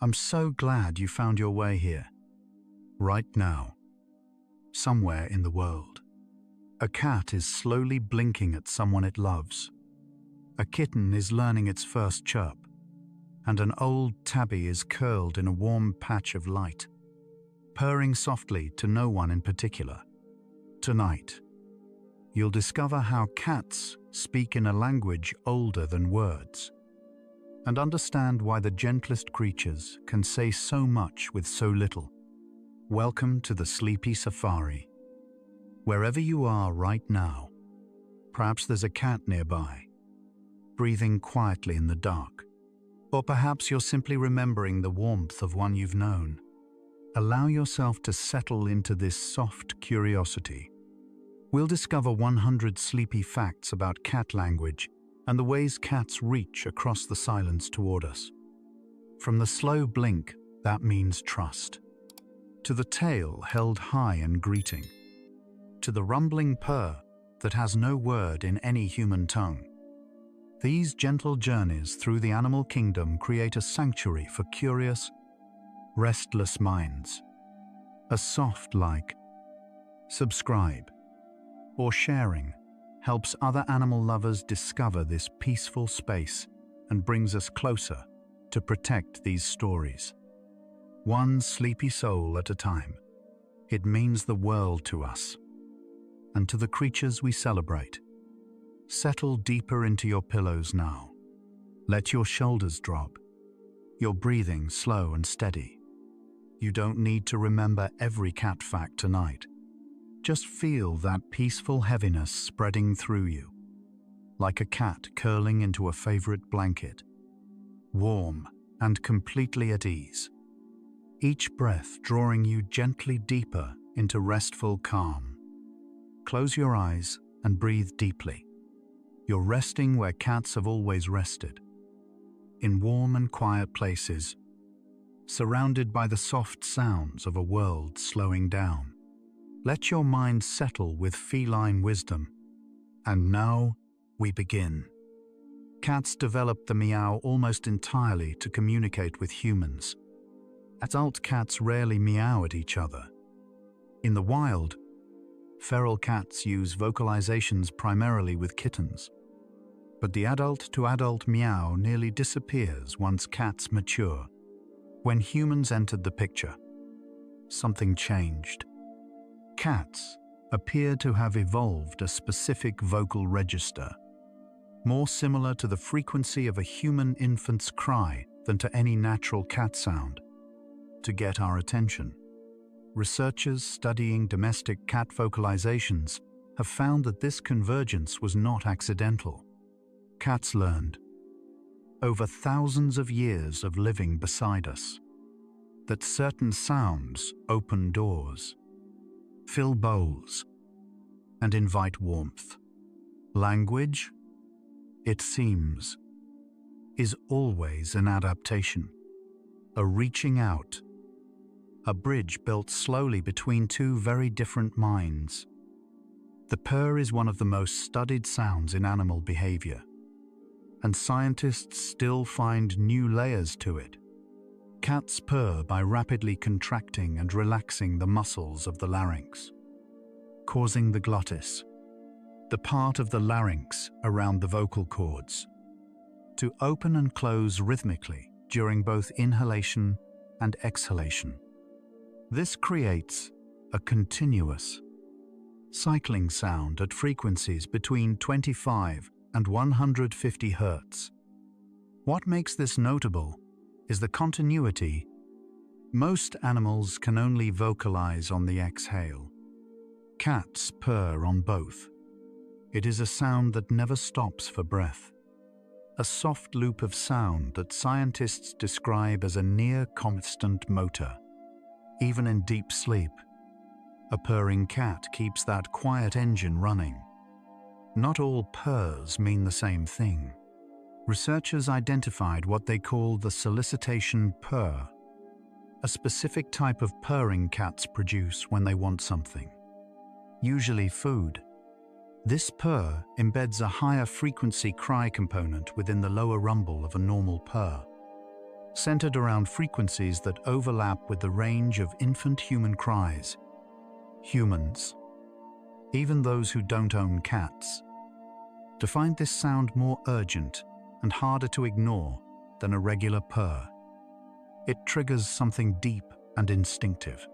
I'm so glad you found your way here. Right now, somewhere in the world, a cat is slowly blinking at someone it loves. A kitten is learning its first chirp, and an old tabby is curled in a warm patch of light, purring softly to no one in particular. Tonight, you'll discover how cats speak in a language older than words, and understand why the gentlest creatures can say so much with so little. Welcome to the Sleepy Safari. Wherever you are right now, perhaps there's a cat nearby, breathing quietly in the dark. Or perhaps you're simply remembering the warmth of one you've known. Allow yourself to settle into this soft curiosity. We'll discover 100 sleepy facts about cat language and the ways cats reach across the silence toward us. From the slow blink that means trust, to the tail held high in greeting, to the rumbling purr that has no word in any human tongue. These gentle journeys through the animal kingdom create a sanctuary for curious, restless minds. A soft like, subscribe, or sharing helps other animal lovers discover this peaceful space and brings us closer to protect these stories. One sleepy soul at a time. It means the world to us and to the creatures we celebrate. Settle deeper into your pillows now. Let your shoulders drop, your breathing slow and steady. You don't need to remember every cat fact tonight. Just feel that peaceful heaviness spreading through you, like a cat curling into a favorite blanket, warm and completely at ease. Each breath drawing you gently deeper into restful calm. Close your eyes and breathe deeply. You're resting where cats have always rested, in warm and quiet places, surrounded by the soft sounds of a world slowing down. Let your mind settle with feline wisdom. And now we begin. Cats developed the meow almost entirely to communicate with humans. Adult cats rarely meow at each other. In the wild, feral cats use vocalizations primarily with kittens. But the adult-to-adult meow nearly disappears once cats mature. When humans entered the picture, something changed. Cats appear to have evolved a specific vocal register, more similar to the frequency of a human infant's cry than to any natural cat sound, to get our attention. Researchers studying domestic cat vocalizations have found that this convergence was not accidental. Cats learned, over thousands of years of living beside us, that certain sounds open doors, fill bowls, and invite warmth. Language, it seems, is always an adaptation, a reaching out, a bridge built slowly between two very different minds. The purr is one of the most studied sounds in animal behavior, and scientists still find new layers to it. Cats purr by rapidly contracting and relaxing the muscles of the larynx, causing the glottis, the part of the larynx around the vocal cords, to open and close rhythmically during both inhalation and exhalation. This creates a continuous, cycling sound at frequencies between 25 and 150 Hz. What makes this notable is the continuity. Most animals can only vocalize on the exhale. Cats purr on both. It is a sound that never stops for breath. A soft loop of sound that scientists describe as a near constant motor. Even in deep sleep, a purring cat keeps that quiet engine running. Not all purrs mean the same thing. Researchers identified what they call the solicitation purr, a specific type of purring cats produce when they want something, usually food. This purr embeds a higher frequency cry component within the lower rumble of a normal purr. centered around frequencies that overlap with the range of infant human cries. Humans, even those who don't own cats, to find this sound more urgent and harder to ignore than a regular purr. It triggers something deep and instinctive.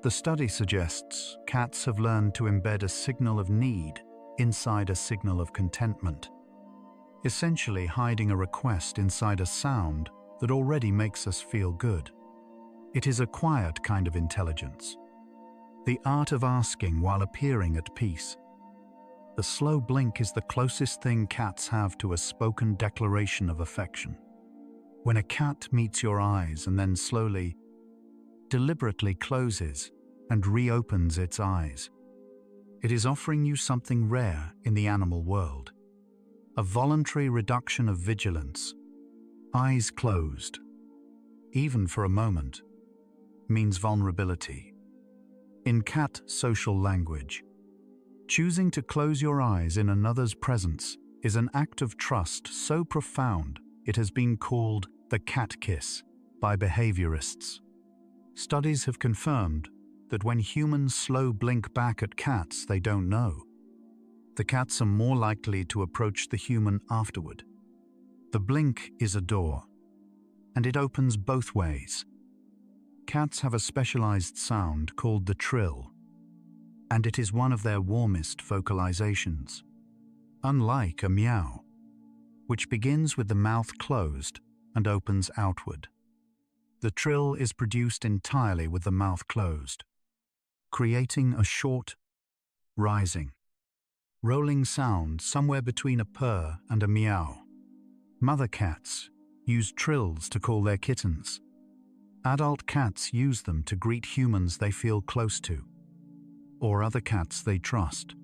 The study suggests cats have learned to embed a signal of need inside a signal of contentment, essentially hiding a request inside a sound that already makes us feel good. It is a quiet kind of intelligence, the art of asking while appearing at peace. The slow blink is the closest thing cats have to a spoken declaration of affection. When a cat meets your eyes and then slowly, deliberately closes and reopens its eyes, it is offering you something rare in the animal world. A voluntary reduction of vigilance. Eyes closed, even for a moment, means vulnerability. In cat social language, choosing to close your eyes in another's presence is an act of trust so profound it has been called the cat kiss by behaviorists. Studies have confirmed that when humans slow blink back at cats they don't know, the cats are more likely to approach the human afterward. The blink is a door, and it opens both ways. Cats have a specialized sound called the trill, and it is one of their warmest vocalizations. Unlike a meow, which begins with the mouth closed and opens outward, the trill is produced entirely with the mouth closed, creating a short, rising, rolling sound somewhere between a purr and a meow. Mother cats use trills to call their kittens. Adult cats use them to greet humans they feel close to, or other cats they trust.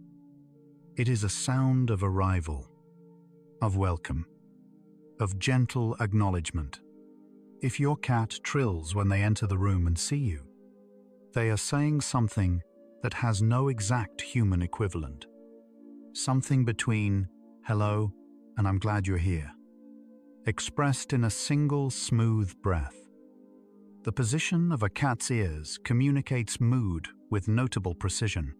It is a sound of arrival, of welcome, of gentle acknowledgement. If your cat trills when they enter the room and see you, they are saying something that has no exact human equivalent. Something between hello and I'm glad you're here, expressed in a single smooth breath. The position of a cat's ears communicates mood with notable precision.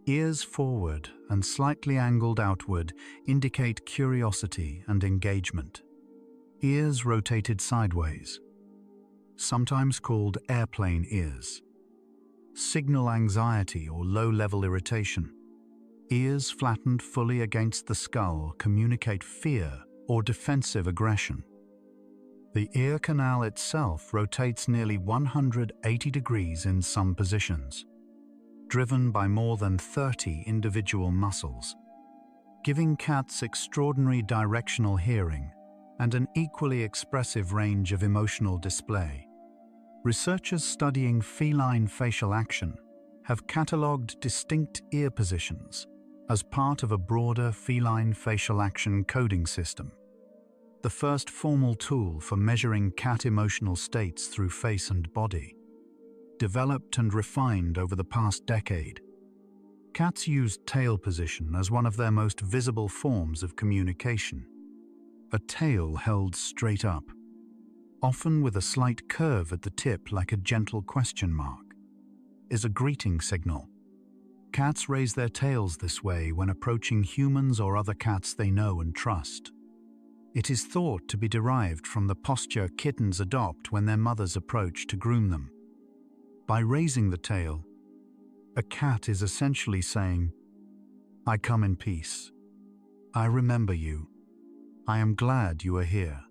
Ears forward and slightly angled outward indicate curiosity and engagement. Ears rotated sideways, sometimes called airplane ears, signal anxiety or low-level irritation. Ears flattened fully against the skull communicate fear or defensive aggression. The ear canal itself rotates nearly 180 degrees in some positions, driven by more than 30 individual muscles, giving cats extraordinary directional hearing and an equally expressive range of emotional display. Researchers studying feline facial action have catalogued distinct ear positions as part of a broader feline facial action coding system, the first formal tool for measuring cat emotional states through face and body. Developed and refined over the past decade, cats use tail position as one of their most visible forms of communication. A tail held straight up, often with a slight curve at the tip like a gentle question mark, is a greeting signal. Cats raise their tails this way when approaching humans or other cats they know and trust. It is thought to be derived from the posture kittens adopt when their mothers approach to groom them. By raising the tail, a cat is essentially saying, "I come in peace. I remember you. I am glad you are here."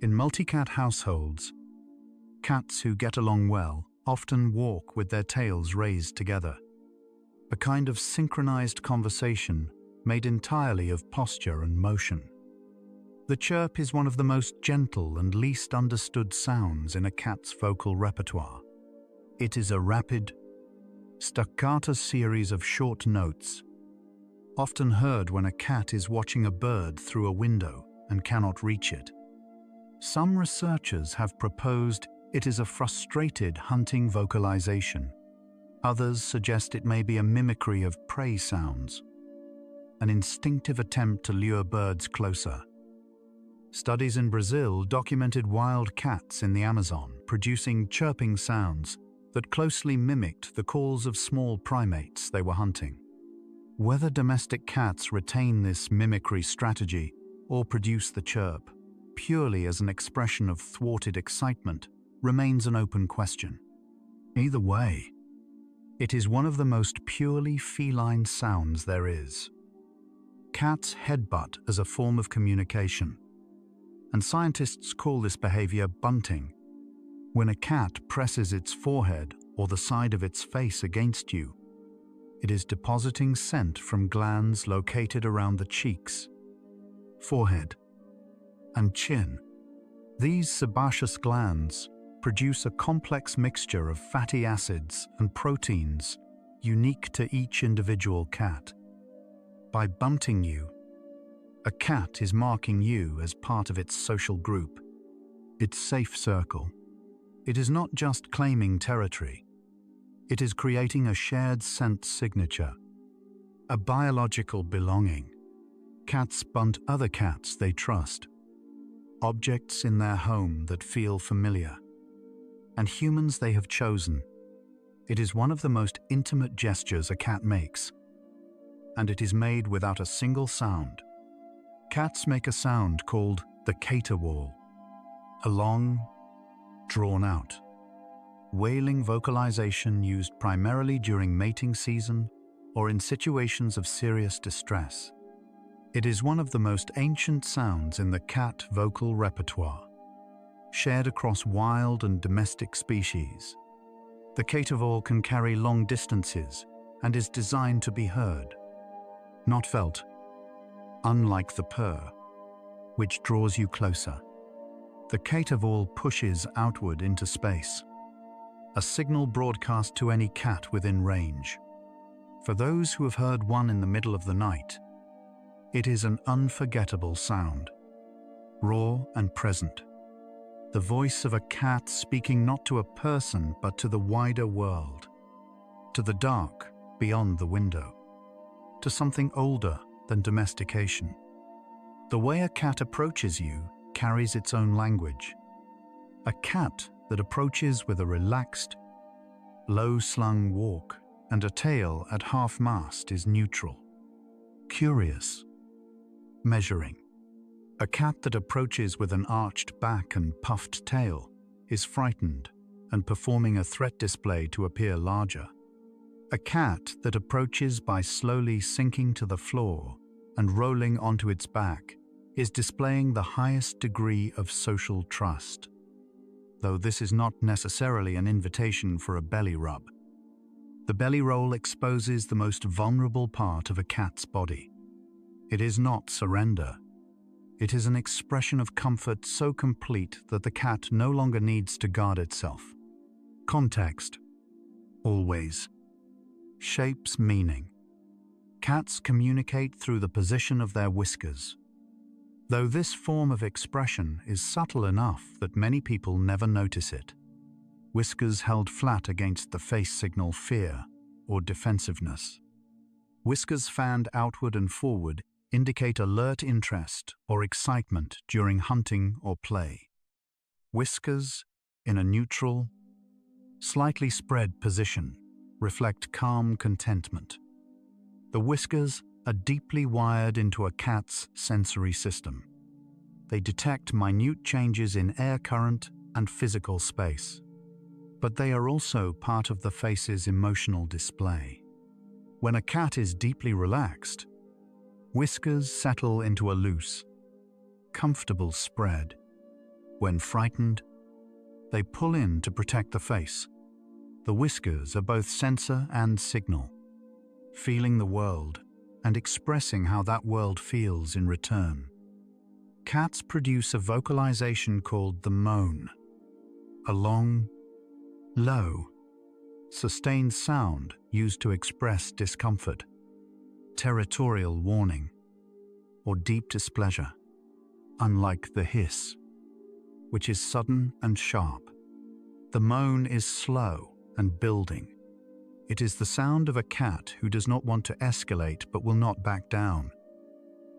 In multi-cat households, cats who get along well often walk with their tails raised together, a kind of synchronized conversation made entirely of posture and motion. The chirp is one of the most gentle and least understood sounds in a cat's vocal repertoire. It is a rapid, staccato series of short notes, often heard when a cat is watching a bird through a window and cannot reach it. Some researchers have proposed it is a frustrated hunting vocalization. Others suggest it may be a mimicry of prey sounds, an instinctive attempt to lure birds closer. Studies in Brazil documented wild cats in the Amazon producing chirping sounds that closely mimicked the calls of small primates they were hunting. Whether domestic cats retain this mimicry strategy or produce the chirp purely as an expression of thwarted excitement remains an open question. Either way, it is one of the most purely feline sounds there is. Cats headbutt as a form of communication, and scientists call this behavior bunting. When a cat presses its forehead or the side of its face against you, it is depositing scent from glands located around the cheeks, forehead, and chin. These sebaceous glands produce a complex mixture of fatty acids and proteins unique to each individual cat. By bunting you, a cat is marking you as part of its social group, its safe circle. It is not just claiming territory. It is creating a shared scent signature, a biological belonging. Cats bunt other cats they trust, objects in their home that feel familiar, and humans they have chosen. It is one of the most intimate gestures a cat makes, and it is made without a single sound. Cats make a sound called the caterwaul, a long, drawn-out, wailing vocalization used primarily during mating season or in situations of serious distress. It is one of the most ancient sounds in the cat vocal repertoire, shared across wild and domestic species. The caterwaul can carry long distances and is designed to be heard, not felt, unlike the purr, which draws you closer. The caterwaul pushes outward into space, a signal broadcast to any cat within range. For those who have heard one in the middle of the night, it is an unforgettable sound, raw and present. The voice of a cat speaking not to a person but to the wider world, to the dark beyond the window, to something older than domestication. The way a cat approaches you carries its own language. A cat that approaches with a relaxed, low-slung walk and a tail at half-mast is neutral, curious, measuring. A cat that approaches with an arched back and puffed tail is frightened and performing a threat display to appear larger. A cat that approaches by slowly sinking to the floor and rolling onto its back is displaying the highest degree of social trust, though this is not necessarily an invitation for a belly rub. The belly roll exposes the most vulnerable part of a cat's body. It is not surrender. It is an expression of comfort so complete that the cat no longer needs to guard itself. Context, always, shapes meaning. Cats communicate through the position of their whiskers, though this form of expression is subtle enough that many people never notice it. Whiskers held flat against the face signal fear or defensiveness. Whiskers fanned outward and forward indicate alert interest or excitement during hunting or play. Whiskers, in a neutral, slightly spread position, reflect calm contentment. The whiskers are deeply wired into a cat's sensory system. They detect minute changes in air current and physical space, but they are also part of the face's emotional display. When a cat is deeply relaxed, whiskers settle into a loose, comfortable spread. When frightened, they pull in to protect the face. The whiskers are both sensor and signal, feeling the world and expressing how that world feels in return. Cats produce a vocalization called the moan, a long, low, sustained sound used to express discomfort, territorial warning, or deep displeasure, unlike the hiss, which is sudden and sharp. The moan is slow and building. It is the sound of a cat who does not want to escalate but will not back down.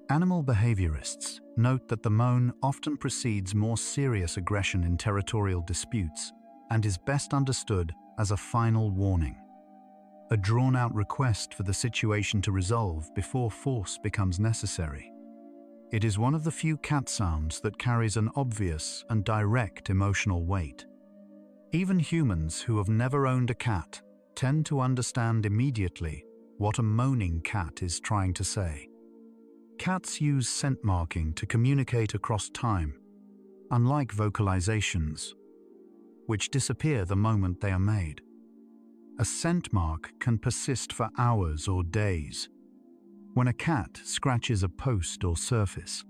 Animal behaviorists note that the moan often precedes more serious aggression in territorial disputes and is best understood as a final warning, a drawn-out request for the situation to resolve before force becomes necessary. It is one of the few cat sounds that carries an obvious and direct emotional weight. Even humans who have never owned a cat tend to understand immediately what a moaning cat is trying to say. Cats use scent marking to communicate across time, unlike vocalizations, which disappear the moment they are made. A scent mark can persist for hours or days. When a cat scratches a post or surface,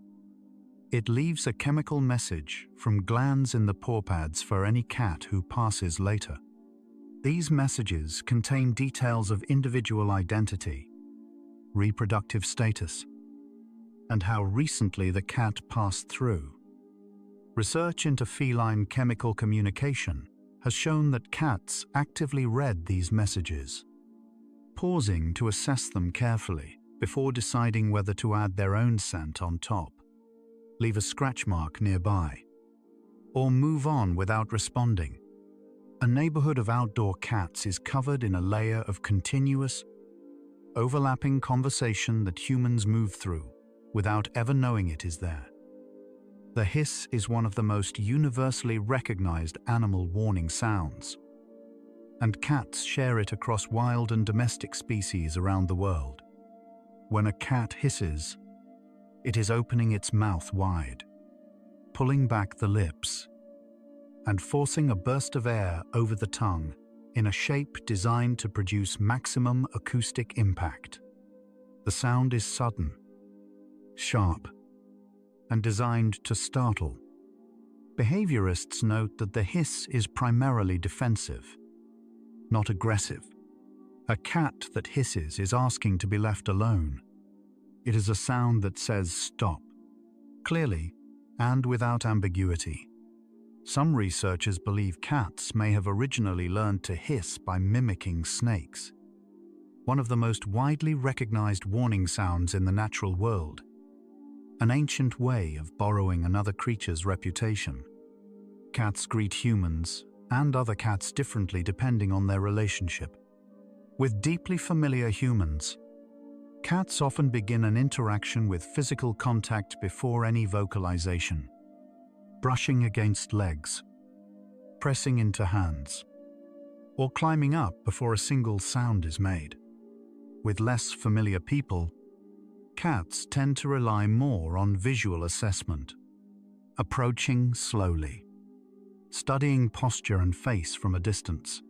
it leaves a chemical message from glands in the paw pads for any cat who passes later. These messages contain details of individual identity, reproductive status, and how recently the cat passed through. Research into feline chemical communication has shown that cats actively read these messages, pausing to assess them carefully before deciding whether to add their own scent on top, leave a scratch mark nearby, or move on without responding. A neighborhood of outdoor cats is covered in a layer of continuous, overlapping conversation that humans move through without ever knowing it is there. The hiss is one of the most universally recognized animal warning sounds, and cats share it across wild and domestic species around the world. When a cat hisses, it is opening its mouth wide, pulling back the lips, and forcing a burst of air over the tongue in a shape designed to produce maximum acoustic impact. The sound is sudden, sharp, and designed to startle. Behaviorists note that the hiss is primarily defensive, not aggressive. A cat that hisses is asking to be left alone. It is a sound that says stop, clearly and without ambiguity. Some researchers believe cats may have originally learned to hiss by mimicking snakes, one of the most widely recognized warning sounds in the natural world, an ancient way of borrowing another creature's reputation. Cats greet humans and other cats differently depending on their relationship. With deeply familiar humans, cats often begin an interaction with physical contact before any vocalization, brushing against legs, pressing into hands, or climbing up before a single sound is made. With less familiar people, cats tend to rely more on visual assessment, approaching slowly, studying posture and face from a distance.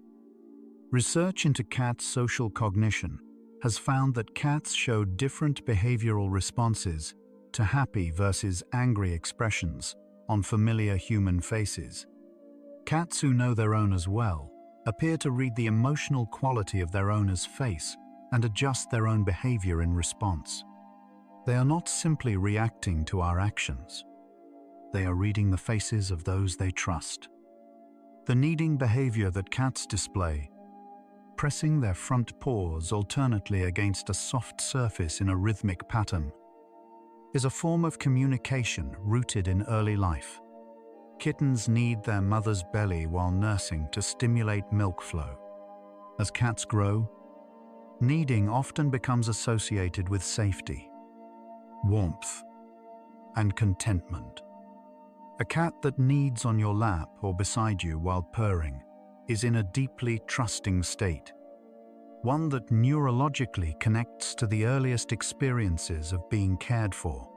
Research into cat social cognition has found that cats show different behavioral responses to happy versus angry expressions on familiar human faces. Cats who know their owners well appear to read the emotional quality of their owner's face and adjust their own behavior in response. They are not simply reacting to our actions. They are reading the faces of those they trust. The kneading behavior that cats display, pressing their front paws alternately against a soft surface in a rhythmic pattern, is a form of communication rooted in early life. Kittens knead their mother's belly while nursing to stimulate milk flow. As cats grow, kneading often becomes associated with safety, warmth, and contentment. A cat that kneads on your lap or beside you while purring is in a deeply trusting state, one that neurologically connects to the earliest experiences of being cared for.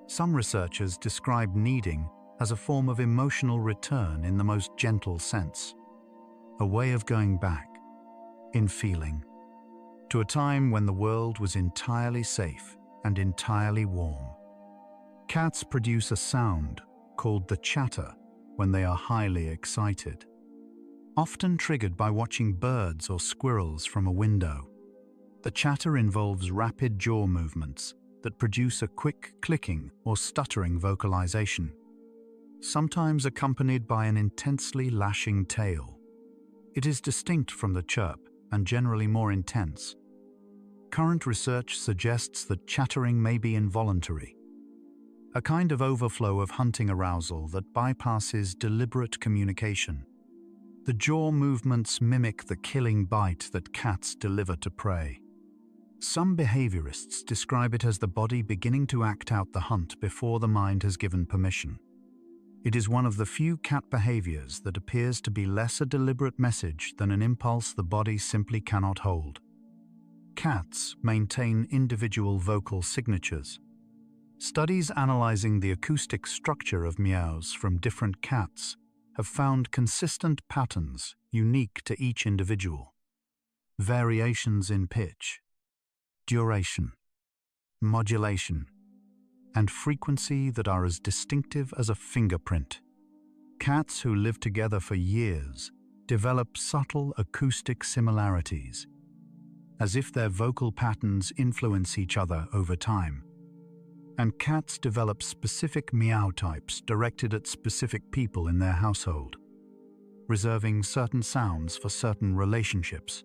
Some researchers describe kneading as a form of emotional return in the most gentle sense, a way of going back, in feeling, to a time when the world was entirely safe and entirely warm. Cats produce a sound called the chatter when they are highly excited, often triggered by watching birds or squirrels from a window. The chatter involves rapid jaw movements that produce a quick clicking or stuttering vocalization, sometimes accompanied by an intensely lashing tail. It is distinct from the chirp and generally more intense. Current research suggests that chattering may be involuntary, a kind of overflow of hunting arousal that bypasses deliberate communication. The jaw movements mimic the killing bite that cats deliver to prey. Some behaviorists describe it as the body beginning to act out the hunt before the mind has given permission. It is one of the few cat behaviors that appears to be less a deliberate message than an impulse the body simply cannot hold. Cats maintain individual vocal signatures. Studies analyzing the acoustic structure of meows from different cats have found consistent patterns unique to each individual. Variations in pitch, duration, modulation, and frequency that are as distinctive as a fingerprint. Cats who live together for years develop subtle acoustic similarities, as if their vocal patterns influence each other over time. And cats develop specific meow types directed at specific people in their household, reserving certain sounds for certain relationships.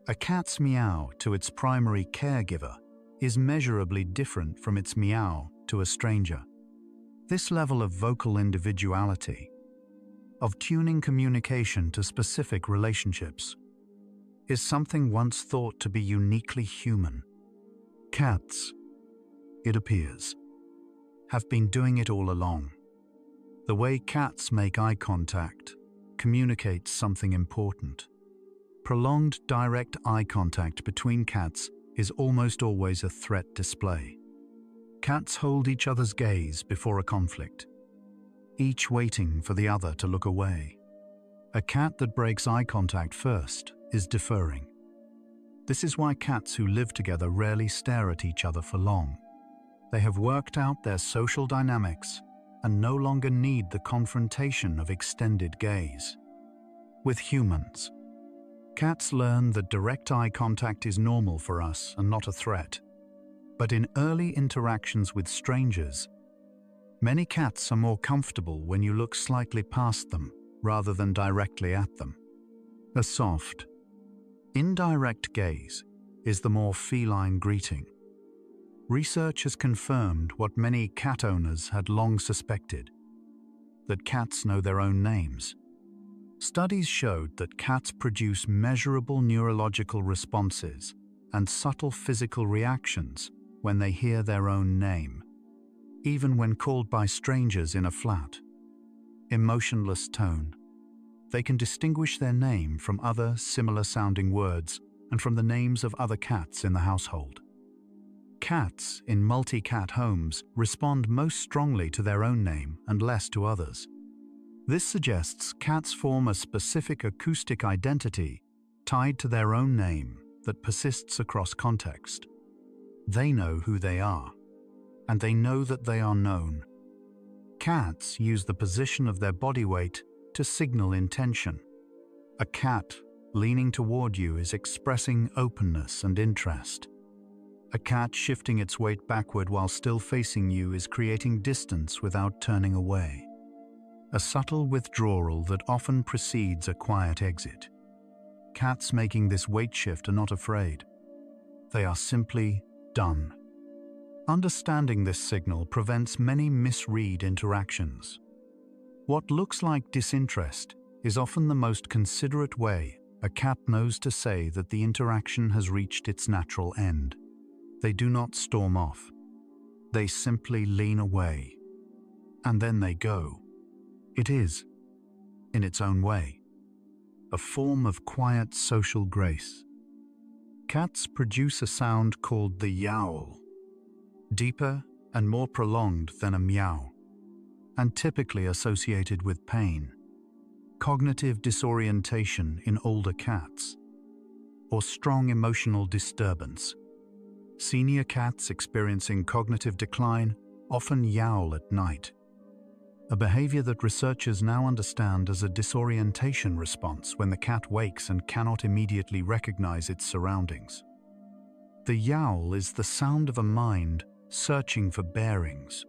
A cat's meow to its primary caregiver is measurably different from its meow to a stranger. This level of vocal individuality, of tuning communication to specific relationships, is something once thought to be uniquely human. Cats, it appears, have been doing it all along. The way cats make eye contact communicates something important. Prolonged direct eye contact between cats is almost always a threat display. Cats hold each other's gaze before a conflict, each waiting for the other to look away. A cat that breaks eye contact first is deferring. This is why cats who live together rarely stare at each other for long. They have worked out their social dynamics and no longer need the confrontation of extended gaze. With humans, cats learn that direct eye contact is normal for us and not a threat. But in early interactions with strangers, many cats are more comfortable when you look slightly past them rather than directly at them. A soft, indirect gaze is the more feline greeting. Research has confirmed what many cat owners had long suspected, that cats know their own names. Studies showed that cats produce measurable neurological responses and subtle physical reactions when they hear their own name, even when called by strangers in a flat, emotionless tone. They can distinguish their name from other similar-sounding words and from the names of other cats in the household. Cats in multi-cat homes respond most strongly to their own name and less to others. This suggests cats form a specific acoustic identity tied to their own name that persists across context. They know who they are, and they know that they are known. Cats use the position of their body weight to signal intention. A cat leaning toward you is expressing openness and interest. A cat shifting its weight backward while still facing you is creating distance without turning away. A subtle withdrawal that often precedes a quiet exit. Cats making this weight shift are not afraid. They are simply done. Understanding this signal prevents many misread interactions. What looks like disinterest is often the most considerate way a cat knows to say that the interaction has reached its natural end. They do not storm off. They simply lean away. And then they go. It is, in its own way, a form of quiet social grace. Cats produce a sound called the yowl, deeper and more prolonged than a meow, and typically associated with pain, cognitive disorientation in older cats, or strong emotional disturbance. Senior cats experiencing cognitive decline often yowl at night, a behavior that researchers now understand as a disorientation response when the cat wakes and cannot immediately recognize its surroundings. The yowl is the sound of a mind searching for bearings.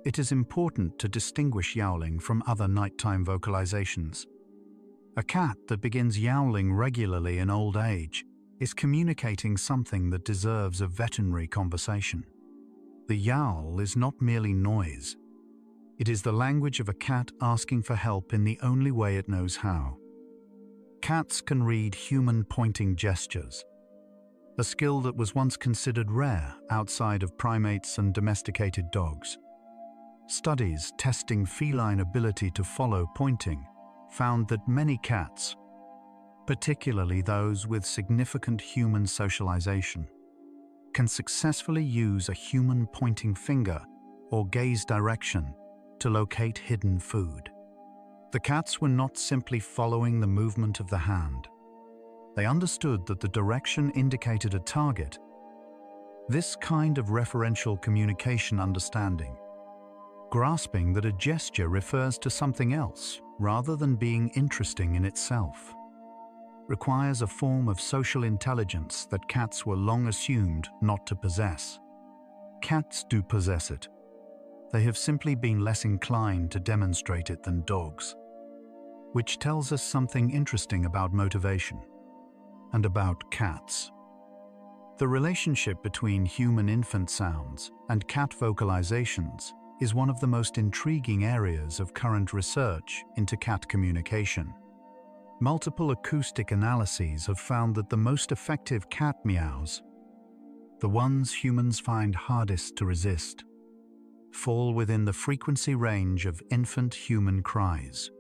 It is important to distinguish yowling from other nighttime vocalizations. A cat that begins yowling regularly in old age is communicating something that deserves a veterinary conversation. The yowl is not merely noise. It is the language of a cat asking for help in the only way it knows how. Cats can read human pointing gestures, a skill that was once considered rare outside of primates and domesticated dogs. Studies testing feline ability to follow pointing found that many cats, particularly those with significant human socialization, can successfully use a human pointing finger or gaze direction to locate hidden food. The cats were not simply following the movement of the hand. They understood that the direction indicated a target. This kind of referential communication understanding, grasping that a gesture refers to something else rather than being interesting in itself, requires a form of social intelligence that cats were long assumed not to possess. Cats do possess it. They have simply been less inclined to demonstrate it than dogs, which tells us something interesting about motivation and about cats. The relationship between human infant sounds and cat vocalizations is one of the most intriguing areas of current research into cat communication. Multiple acoustic analyses have found that the most effective cat meows, the ones humans find hardest to resist, fall within the frequency range of infant human cries.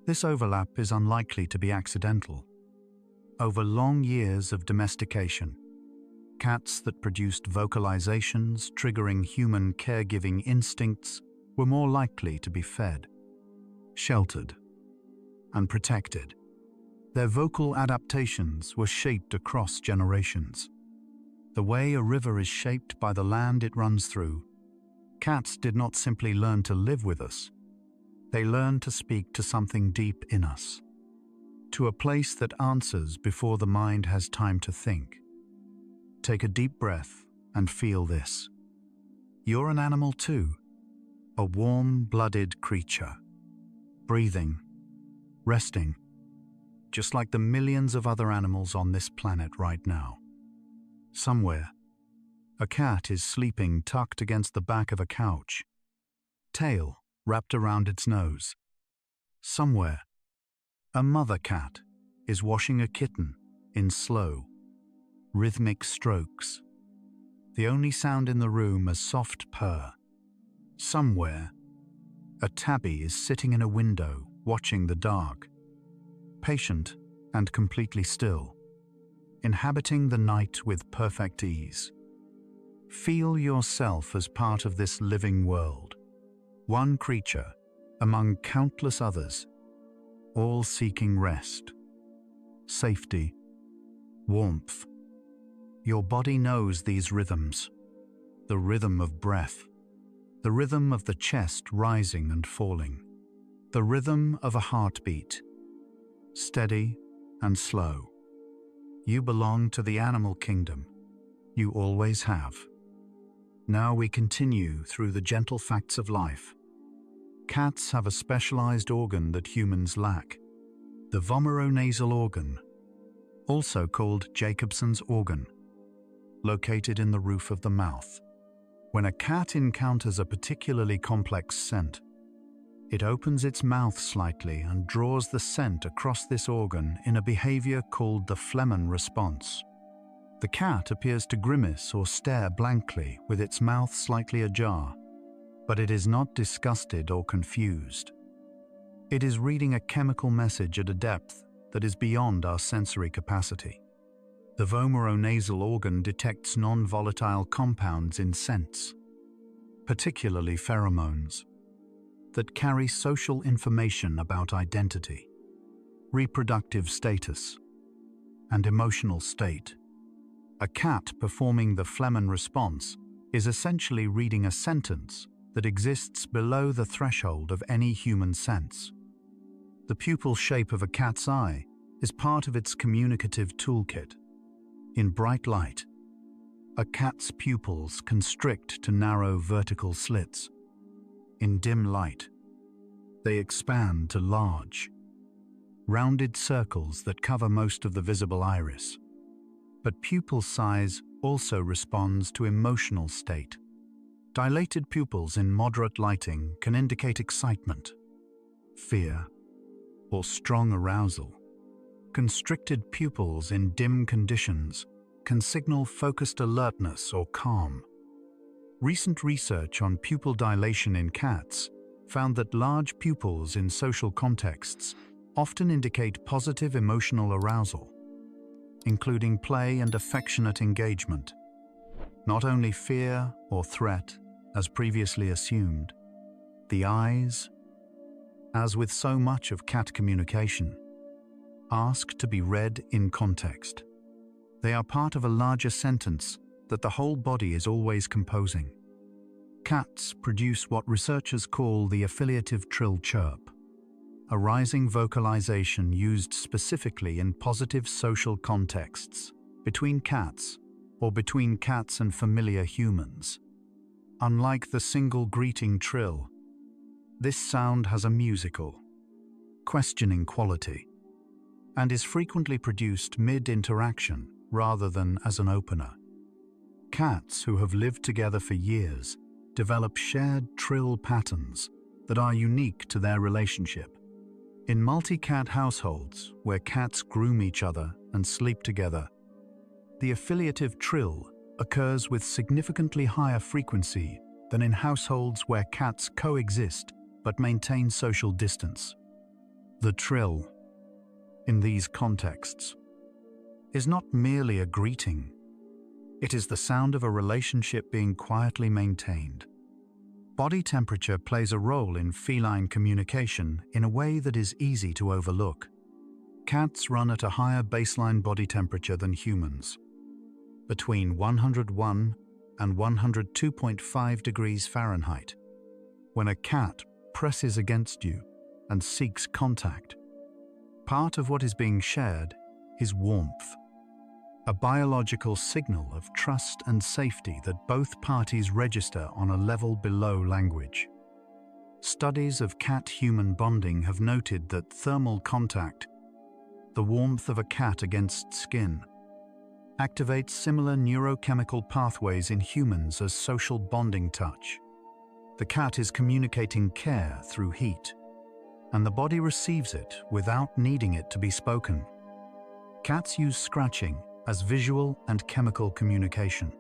This overlap is unlikely to be accidental. Over long years of domestication, cats that produced vocalizations triggering human caregiving instincts were more likely to be fed, sheltered, and protected. Their vocal adaptations were shaped across generations. The way a river is shaped by the land it runs through, cats did not simply learn to live with us. They learned to speak to something deep in us, to a place that answers before the mind has time to think. Take a deep breath and feel this. You're an animal too, a warm-blooded creature, breathing, resting, just like the millions of other animals on this planet right now. Somewhere, a cat is sleeping tucked against the back of a couch, tail wrapped around its nose. Somewhere, a mother cat is washing a kitten in slow, rhythmic strokes, the only sound in the room a soft purr. Somewhere, a tabby is sitting in a window watching the dark, patient and completely still, inhabiting the night with perfect ease. Feel yourself as part of this living world, one creature among countless others, all seeking rest, safety, warmth. Your body knows these rhythms, the rhythm of breath, the rhythm of the chest rising and falling, the rhythm of a heartbeat, steady and slow. You belong to the animal kingdom. You always have. Now we continue through the gentle facts of life. Cats have a specialized organ that humans lack, the vomeronasal organ, also called Jacobson's organ, located in the roof of the mouth. When a cat encounters a particularly complex scent, it opens its mouth slightly and draws the scent across this organ in a behavior called the phlegm response. The cat appears to grimace or stare blankly with its mouth slightly ajar, but it is not disgusted or confused. It is reading a chemical message at a depth that is beyond our sensory capacity. The vomeronasal organ detects non-volatile compounds in scents, particularly pheromones, that carry social information about identity, reproductive status, and emotional state. A cat performing the phlegm response is essentially reading a sentence that exists below the threshold of any human sense. The pupil shape of a cat's eye is part of its communicative toolkit. In bright light, a cat's pupils constrict to narrow vertical slits. In dim light, they expand to large, rounded circles that cover most of the visible iris. But pupil size also responds to emotional state. Dilated pupils in moderate lighting can indicate excitement, fear, or strong arousal. Constricted pupils in dim conditions can signal focused alertness or calm. Recent research on pupil dilation in cats found that large pupils in social contexts often indicate positive emotional arousal, including play and affectionate engagement, not only fear or threat, as previously assumed. The eyes, as with so much of cat communication, ask to be read in context. They are part of a larger sentence that the whole body is always composing. Cats produce what researchers call the affiliative trill chirp, a rising vocalization used specifically in positive social contexts, between cats or between cats and familiar humans. Unlike the single greeting trill, this sound has a musical, questioning quality and is frequently produced mid-interaction rather than as an opener. Cats who have lived together for years develop shared trill patterns that are unique to their relationship. In multi-cat households, where cats groom each other and sleep together, the affiliative trill occurs with significantly higher frequency than in households where cats coexist but maintain social distance. The trill, in these contexts, is not merely a greeting. It is the sound of a relationship being quietly maintained. Body temperature plays a role in feline communication in a way that is easy to overlook. Cats run at a higher baseline body temperature than humans, between 101 and 102.5 degrees Fahrenheit. When a cat presses against you and seeks contact, part of what is being shared is warmth, a biological signal of trust and safety that both parties register on a level below language. Studies of cat-human bonding have noted that thermal contact, the warmth of a cat against skin, activates similar neurochemical pathways in humans as social bonding touch. The cat is communicating care through heat, and the body receives it without needing it to be spoken. Cats use scratching as visual and chemical communication.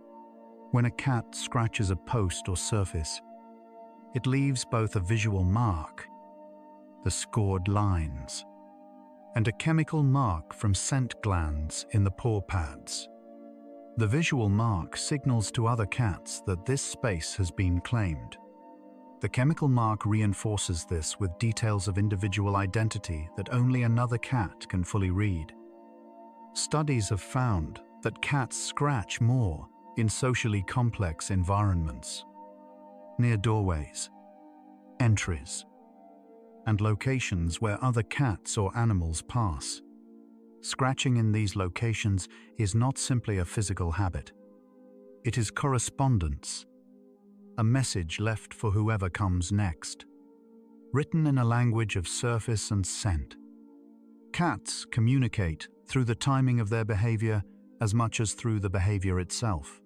When a cat scratches a post or surface, it leaves both a visual mark, the scored lines, and a chemical mark from scent glands in the paw pads. The visual mark signals to other cats that this space has been claimed. The chemical mark reinforces this with details of individual identity that only another cat can fully read. Studies have found that cats scratch more in socially complex environments, near doorways, entries, and locations where other cats or animals pass. Scratching in these locations is not simply a physical habit. It is correspondence, a message left for whoever comes next, written in a language of surface and scent. Cats communicate through the timing of their behavior as much as through the behavior itself.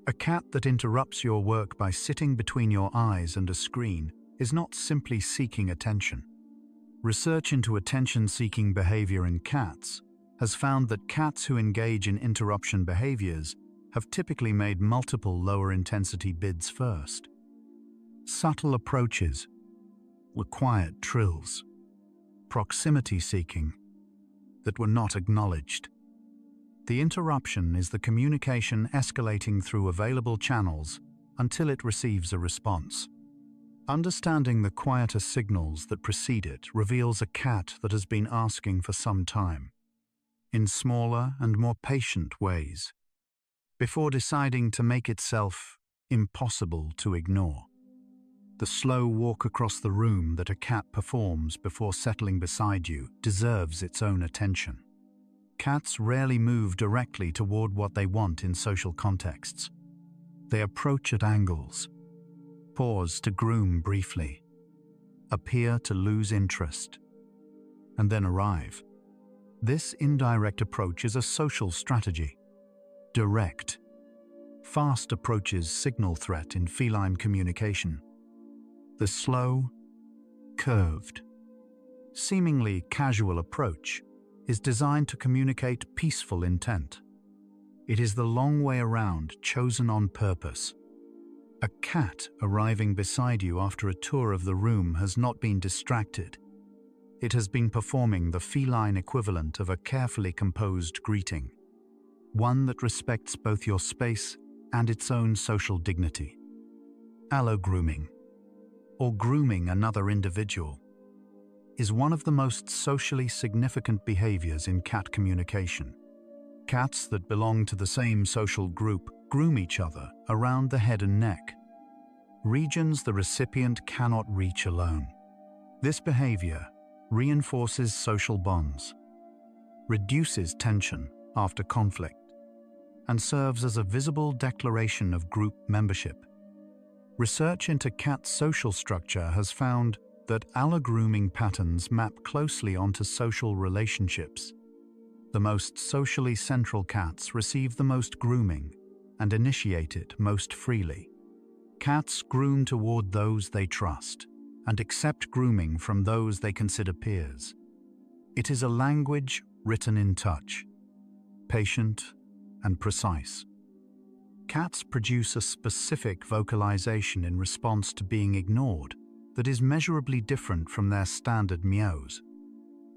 A cat that interrupts your work by sitting between your eyes and a screen is not simply seeking attention. Research into attention-seeking behavior in cats has found that cats who engage in interruption behaviors have typically made multiple lower-intensity bids first. Subtle approaches were quiet trills, proximity-seeking that were not acknowledged. The interruption is the communication escalating through available channels until it receives a response. Understanding the quieter signals that precede it reveals a cat that has been asking for some time, in smaller and more patient ways, before deciding to make itself impossible to ignore. The slow walk across the room that a cat performs before settling beside you deserves its own attention. Cats rarely move directly toward what they want in social contexts. They approach at angles, pause to groom briefly, appear to lose interest, and then arrive. This indirect approach is a social strategy. direct, fast approaches signal threat in feline communication. The slow, curved, seemingly casual approach is designed to communicate peaceful intent. It is the long way around, chosen on purpose. A cat arriving beside you after a tour of the room has not been distracted. It has been performing the feline equivalent of a carefully composed greeting, one that respects both your space and its own social dignity. Allo-grooming, or grooming another individual, is one of the most socially significant behaviors in cat communication. Cats that belong to the same social group groom each other around the head and neck, regions the recipient cannot reach alone. This behavior reinforces social bonds, reduces tension after conflict, and serves as a visible declaration of group membership. Research into cat social structure has found that allo-grooming patterns map closely onto social relationships. The most socially central cats receive the most grooming and initiate it most freely. Cats groom toward those they trust and accept grooming from those they consider peers. It is a language written in touch, patient and precise. Cats produce a specific vocalization in response to being ignored that is measurably different from their standard meows.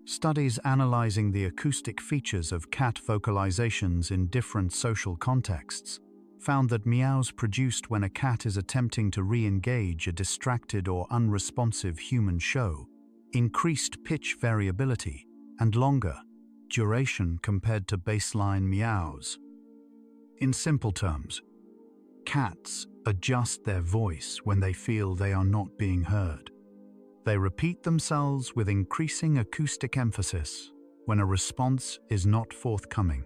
Studies analyzing the acoustic features of cat vocalizations in different social contexts found that meows produced when a cat is attempting to re-engage a distracted or unresponsive human show increased pitch variability and longer duration compared to baseline meows. In simple terms, cats adjust their voice when they feel they are not being heard. They repeat themselves with increasing acoustic emphasis when a response is not forthcoming.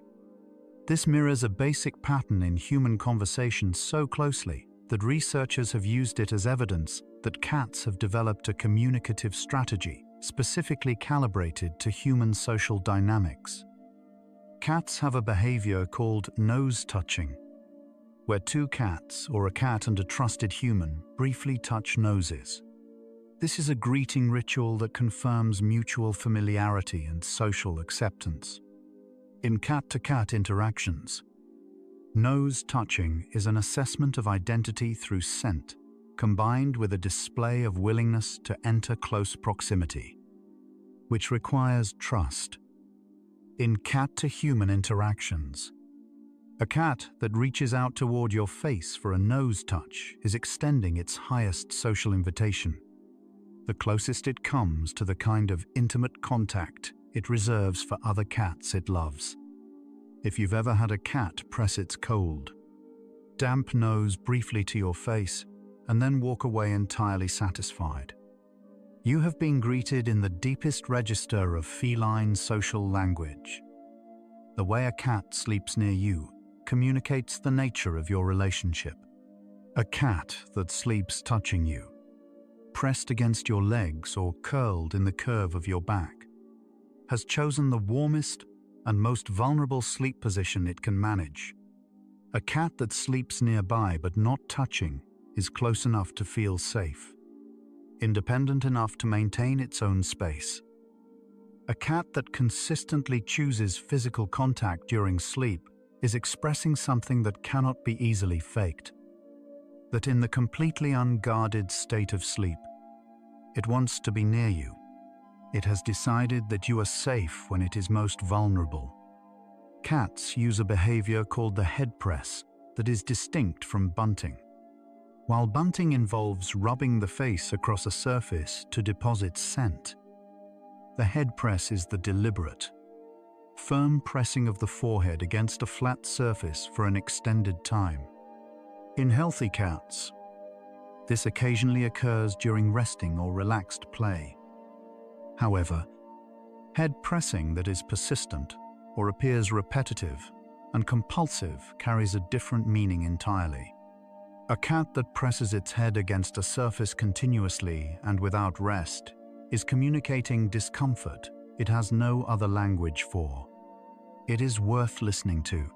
This mirrors a basic pattern in human conversation so closely that researchers have used it as evidence that cats have developed a communicative strategy specifically calibrated to human social dynamics. Cats have a behavior called nose touching, where two cats or a cat and a trusted human briefly touch noses. This is a greeting ritual that confirms mutual familiarity and social acceptance. In cat-to-cat interactions, nose touching is an assessment of identity through scent, combined with a display of willingness to enter close proximity, which requires trust. In cat-to-human interactions, a cat that reaches out toward your face for a nose touch is extending its highest social invitation, the closest it comes to the kind of intimate contact it reserves for other cats it loves. If you've ever had a cat press its cold, damp nose briefly to your face and then walk away entirely satisfied, you have been greeted in the deepest register of feline social language. The way a cat sleeps near you communicates the nature of your relationship. A cat that sleeps touching you, pressed against your legs or curled in the curve of your back, has chosen the warmest and most vulnerable sleep position it can manage. A cat that sleeps nearby but not touching is close enough to feel safe, independent enough to maintain its own space. A cat that consistently chooses physical contact during sleep is expressing something that cannot be easily faked. That in the completely unguarded state of sleep, it wants to be near you. It has decided that you are safe when it is most vulnerable. Cats use a behavior called the head press that is distinct from bunting. While bunting involves rubbing the face across a surface to deposit scent, the head press is the deliberate, firm pressing of the forehead against a flat surface for an extended time. In healthy cats, this occasionally occurs during resting or relaxed play. However, head pressing that is persistent or appears repetitive and compulsive carries a different meaning entirely. A cat that presses its head against a surface continuously and without rest is communicating discomfort it has no other language for. It is worth listening to.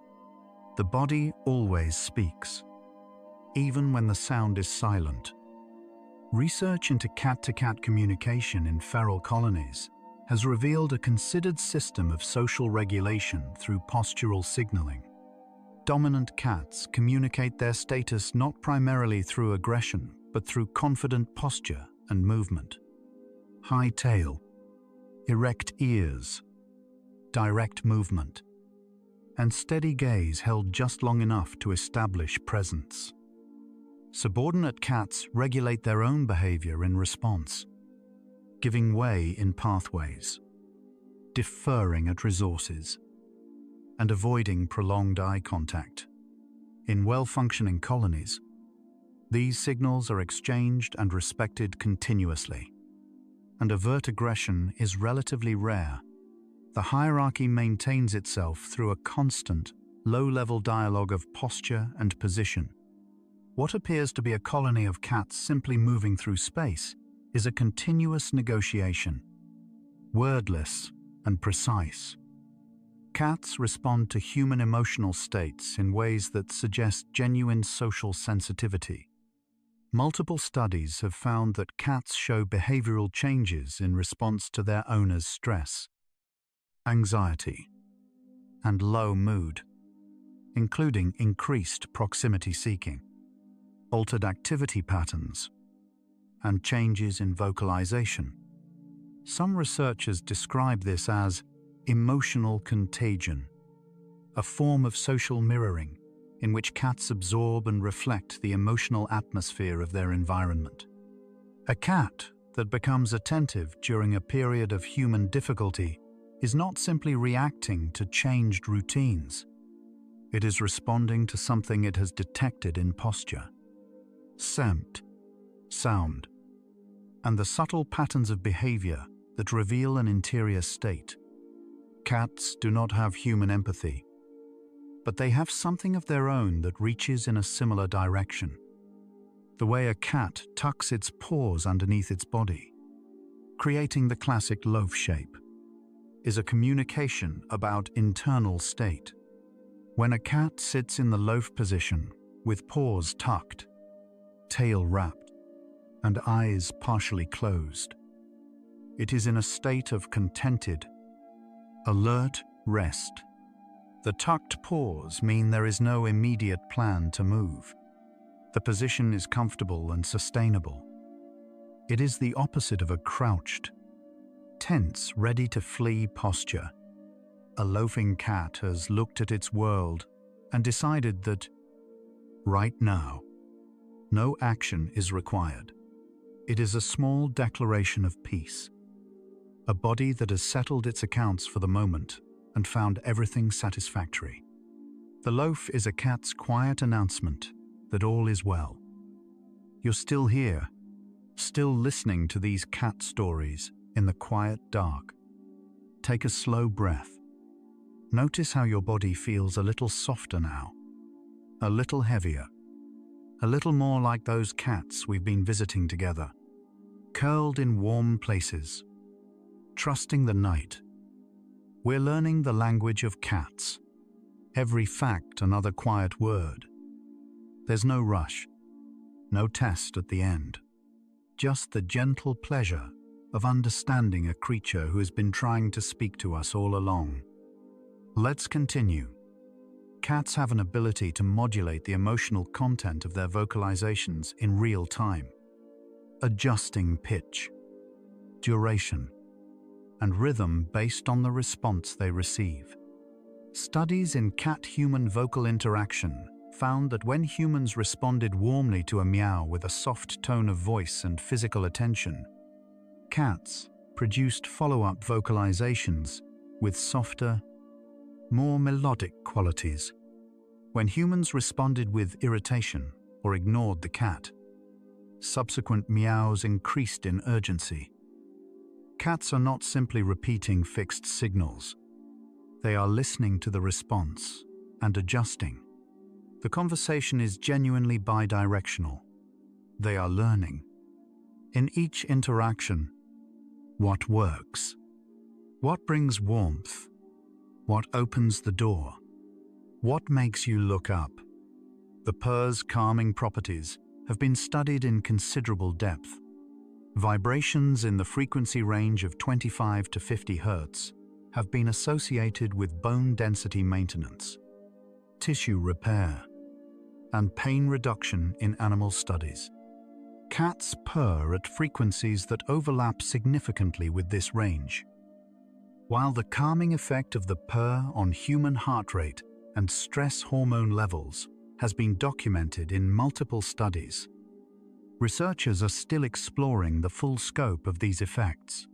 The body always speaks, even when the sound is silent. Research into cat-to-cat communication in feral colonies has revealed a considered system of social regulation through postural signaling. Dominant cats communicate their status not primarily through aggression, but through confident posture and movement. High tail, erect ears, direct movement, and steady gaze held just long enough to establish presence. Subordinate cats regulate their own behavior in response, giving way in pathways, deferring at resources, and avoiding prolonged eye contact. In well-functioning colonies, these signals are exchanged and respected continuously, and overt aggression is relatively rare. The hierarchy maintains itself through a constant, low-level dialogue of posture and position. What appears to be a colony of cats simply moving through space is a continuous negotiation, wordless and precise. Cats respond to human emotional states in ways that suggest genuine social sensitivity. Multiple studies have found that cats show behavioral changes in response to their owner's stress, anxiety, and low mood, including increased proximity seeking, altered activity patterns, and changes in vocalization. Some researchers describe this as emotional contagion, a form of social mirroring in which cats absorb and reflect the emotional atmosphere of their environment. A cat that becomes attentive during a period of human difficulty is not simply reacting to changed routines. It is responding to something it has detected in posture, scent, sound, and the subtle patterns of behavior that reveal an interior state. Cats do not have human empathy, but they have something of their own that reaches in a similar direction. The way a cat tucks its paws underneath its body, creating the classic loaf shape, is a communication about internal state. When a cat sits in the loaf position with paws tucked, tail wrapped, and eyes partially closed, it is in a state of contented, alert rest. The tucked paws mean there is no immediate plan to move. The position is comfortable and sustainable. It is the opposite of a crouched, tense, ready to flee posture. A loafing cat has looked at its world and decided that, right now, no action is required. It is a small declaration of peace. A body that has settled its accounts for the moment and found everything satisfactory. The loaf is a cat's quiet announcement that all is well. You're still here, still listening to these cat stories in the quiet dark. Take a slow breath. Notice how your body feels a little softer now, a little heavier, a little more like those cats we've been visiting together, curled in warm places, trusting the night. We're learning the language of cats. Every fact another quiet word. There's no rush, no test at the end. Just the gentle pleasure of understanding a creature who has been trying to speak to us all along. Let's continue. Cats have an ability to modulate the emotional content of their vocalizations in real time, adjusting pitch, duration, and rhythm based on the response they receive. Studies in cat-human vocal interaction found that when humans responded warmly to a meow with a soft tone of voice and physical attention, cats produced follow-up vocalizations with softer, more melodic qualities. When humans responded with irritation or ignored the cat, subsequent meows increased in urgency. Cats are not simply repeating fixed signals. They are listening to the response and adjusting. The conversation is genuinely bidirectional. They are learning. In each interaction, what works? What brings warmth? What opens the door? What makes you look up? The purrs' calming properties have been studied in considerable depth. Vibrations in the frequency range of 25 to 50 Hz have been associated with bone density maintenance, tissue repair, and pain reduction in animal studies. Cats purr at frequencies that overlap significantly with this range. While the calming effect of the purr on human heart rate and stress hormone levels has been documented in multiple studies, researchers are still exploring the full scope of these effects.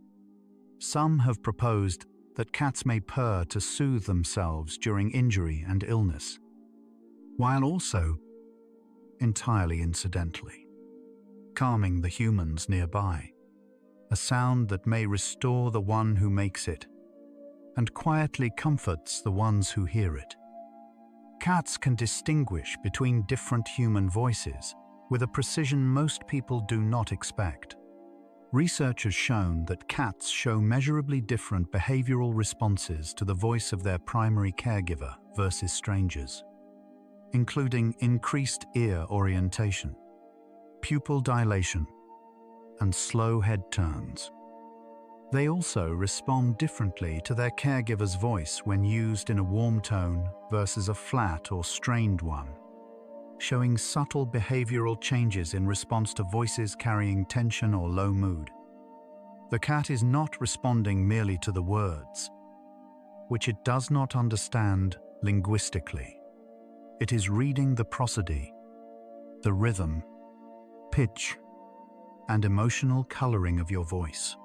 Some have proposed that cats may purr to soothe themselves during injury and illness, while also, entirely incidentally, calming the humans nearby, a sound that may restore the one who makes it and quietly comforts the ones who hear it. Cats can distinguish between different human voices with a precision most people do not expect. Research has shown that cats show measurably different behavioral responses to the voice of their primary caregiver versus strangers, including increased ear orientation, pupil dilation, and slow head turns. They also respond differently to their caregiver's voice when used in a warm tone versus a flat or strained one, showing subtle behavioral changes in response to voices carrying tension or low mood. The cat is not responding merely to the words, which it does not understand linguistically. It is reading the prosody, the rhythm, pitch, and emotional coloring of your voice.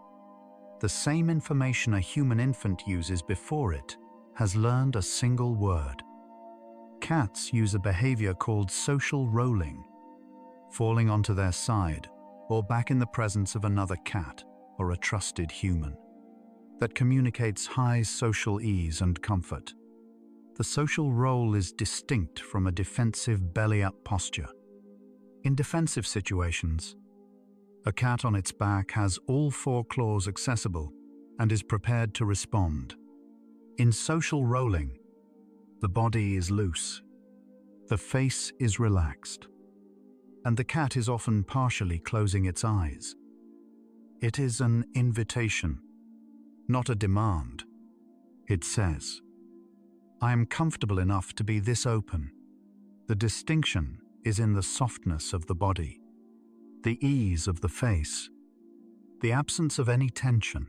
The same information a human infant uses before it has learned a single word. Cats use a behavior called social rolling, falling onto their side or back in the presence of another cat or a trusted human, that communicates high social ease and comfort. The social roll is distinct from a defensive belly-up posture. In defensive situations, a cat on its back has all four claws accessible and is prepared to respond. In social rolling, the body is loose, the face is relaxed, and the cat is often partially closing its eyes. It is an invitation, not a demand. It says, "I am comfortable enough to be this open." The distinction is in the softness of the body, the ease of the face, the absence of any tension.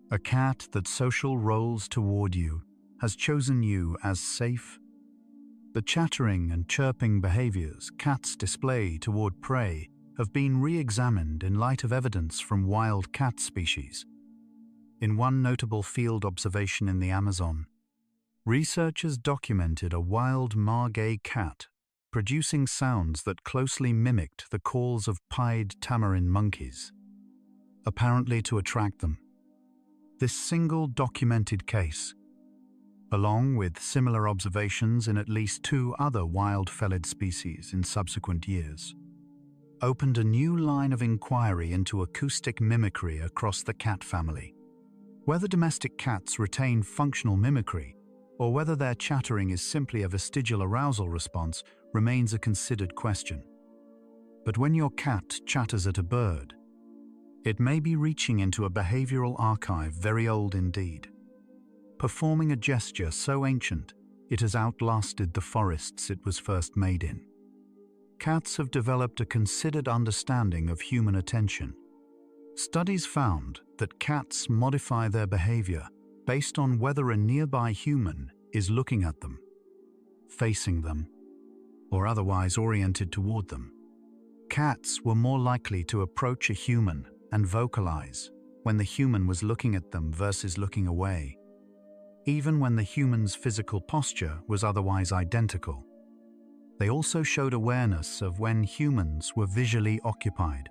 A cat that social rolls toward you has chosen you as safe. The chattering and chirping behaviors cats display toward prey have been re-examined in light of evidence from wild cat species. In one notable field observation in the Amazon, researchers documented a wild margay cat producing sounds that closely mimicked the calls of pied tamarin monkeys, apparently to attract them. This single documented case, along with similar observations in at least 2 other wild felid species in subsequent years, opened a new line of inquiry into acoustic mimicry across the cat family. Whether domestic cats retain functional mimicry, or whether their chattering is simply a vestigial arousal response, remains a considered question. But when your cat chatters at a bird, it may be reaching into a behavioral archive very old indeed, performing a gesture so ancient it has outlasted the forests it was first made in. Cats have developed a considered understanding of human attention. Studies found that cats modify their behavior based on whether a nearby human is looking at them, facing them, or otherwise oriented toward them. Cats were more likely to approach a human and vocalize when the human was looking at them versus looking away, even when the human's physical posture was otherwise identical. They also showed awareness of when humans were visually occupied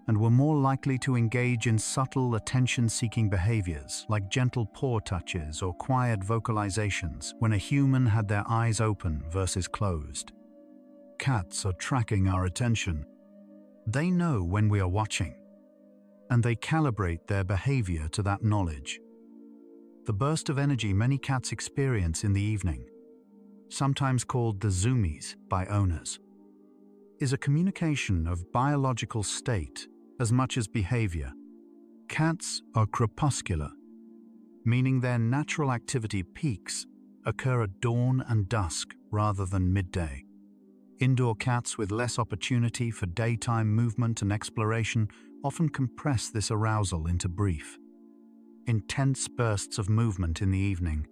and were more likely to engage in subtle attention-seeking behaviors like gentle paw touches or quiet vocalizations when a human had their eyes open versus closed. Cats are tracking our attention. They know when we are watching, and they calibrate their behavior to that knowledge. The burst of energy many cats experience in the evening, sometimes called the zoomies by owners, is a communication of biological state as much as behavior. Cats are crepuscular, meaning their natural activity peaks occur at dawn and dusk rather than midday. Indoor cats with less opportunity for daytime movement and exploration often compress this arousal into brief, intense bursts of movement in the evening.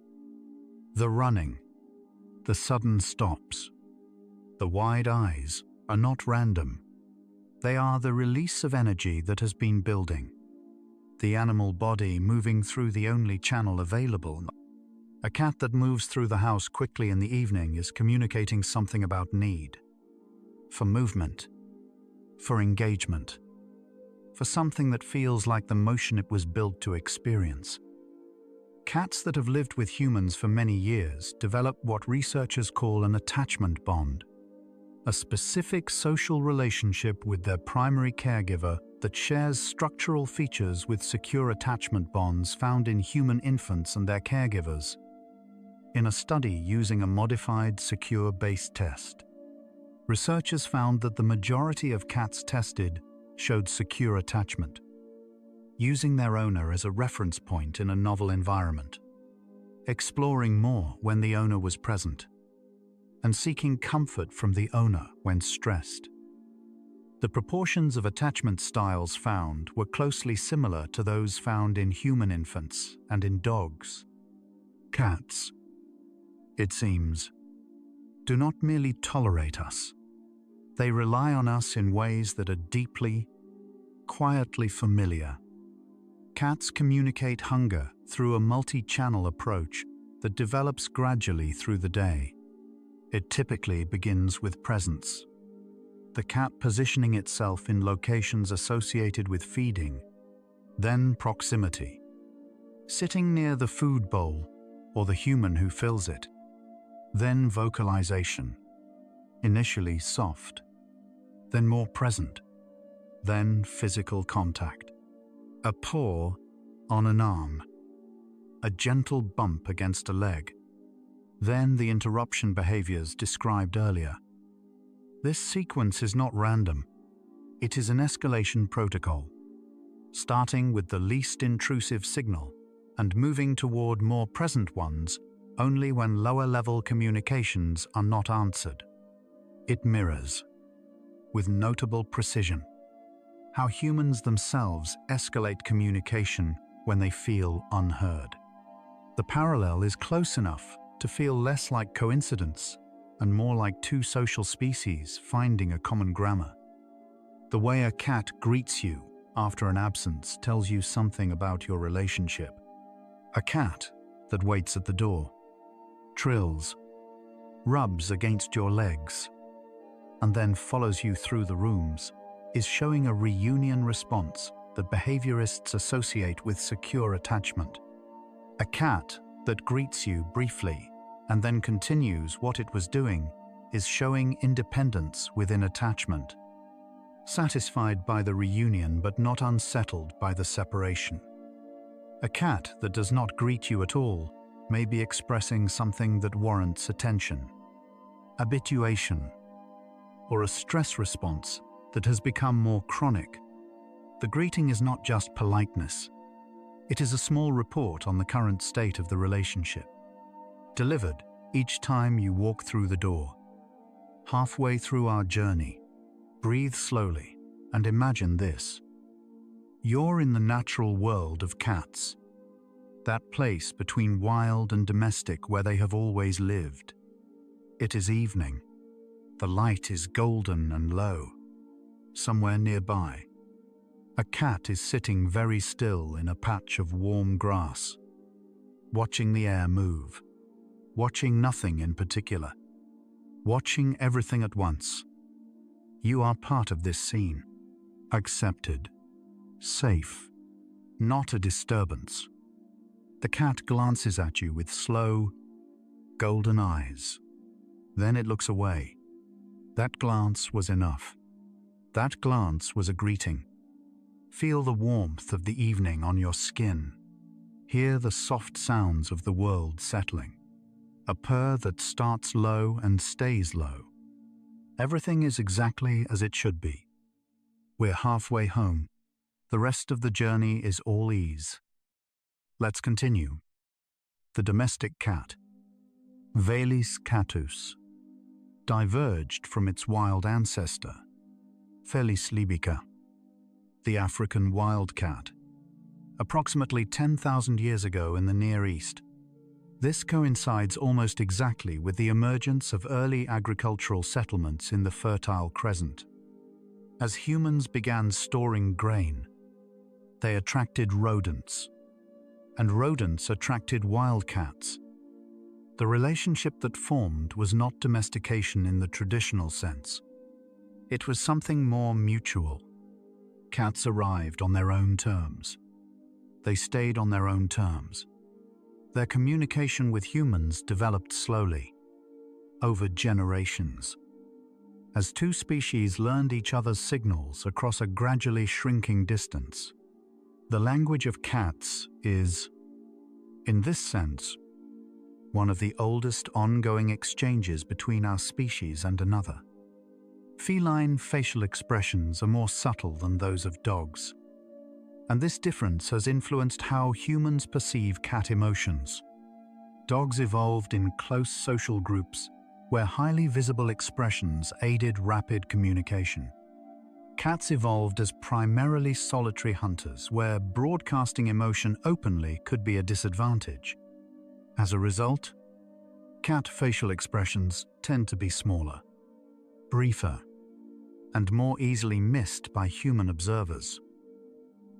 The running, the sudden stops, the wide eyes are not random. They are the release of energy that has been building, the animal body moving through the only channel available. A cat that moves through the house quickly in the evening is communicating something about need, for movement, for engagement, for something that feels like the motion it was built to experience. Cats that have lived with humans for many years develop what researchers call an attachment bond, a specific social relationship with their primary caregiver that shares structural features with secure attachment bonds found in human infants and their caregivers. In a study using a modified secure-based test, researchers found that the majority of cats tested showed secure attachment, using their owner as a reference point in a novel environment, exploring more when the owner was present, and seeking comfort from the owner when stressed. The proportions of attachment styles found were closely similar to those found in human infants and in dogs. Cats, it seems, do not merely tolerate us. They rely on us in ways that are deeply, quietly familiar. Cats communicate hunger through a multi-channel approach that develops gradually through the day. It typically begins with presence, the cat positioning itself in locations associated with feeding, then proximity, sitting near the food bowl or the human who fills it, then vocalization, initially soft, then more present, then physical contact, a paw on an arm, a gentle bump against a leg, then the interruption behaviors described earlier. This sequence is not random. It is an escalation protocol, starting with the least intrusive signal and moving toward more present ones only when lower-level communications are not answered. It mirrors, with notable precision, how humans themselves escalate communication when they feel unheard. The parallel is close enough to feel less like coincidence and more like two social species finding a common grammar. The way a cat greets you after an absence tells you something about your relationship. A cat that waits at the door, trills, rubs against your legs, and then follows you through the rooms, is showing a reunion response that behaviorists associate with secure attachment. A cat that greets you briefly and then continues what it was doing is showing independence within attachment, satisfied by the reunion but not unsettled by the separation. A cat that does not greet you at all may be expressing something that warrants attention, habituation, or a stress response that has become more chronic. The greeting is not just politeness. It is a small report on the current state of the relationship, delivered each time you walk through the door. Halfway through our journey, breathe slowly and imagine this. You're in the natural world of cats, that place between wild and domestic where they have always lived. It is evening. The light is golden and low. Somewhere nearby, a cat is sitting very still in a patch of warm grass, watching the air move, watching nothing in particular, watching everything at once. You are part of this scene, accepted, safe, not a disturbance. The cat glances at you with slow, golden eyes. Then it looks away. That glance was enough. That glance was a greeting. Feel the warmth of the evening on your skin. Hear the soft sounds of the world settling. a purr that starts low and stays low. Everything is exactly as it should be. We're halfway home. The rest of the journey is all ease. Let's continue. The domestic cat, Felis catus, diverged from its wild ancestor, Felis libica, the African wildcat, approximately 10,000 years ago in the Near East. This coincides almost exactly with the emergence of early agricultural settlements in the Fertile Crescent. As humans began storing grain, they attracted rodents, and rodents attracted wildcats. The relationship that formed was not domestication in the traditional sense. It was something more mutual. Cats arrived on their own terms. They stayed on their own terms. Their communication with humans developed slowly, over generations. As two species learned each other's signals across a gradually shrinking distance, the language of cats is, in this sense, one of the oldest ongoing exchanges between our species and another. Feline facial expressions are more subtle than those of dogs, and this difference has influenced how humans perceive cat emotions. Dogs evolved in close social groups where highly visible expressions aided rapid communication. Cats evolved as primarily solitary hunters, where broadcasting emotion openly could be a disadvantage. As a result, cat facial expressions tend to be smaller, briefer, and more easily missed by human observers.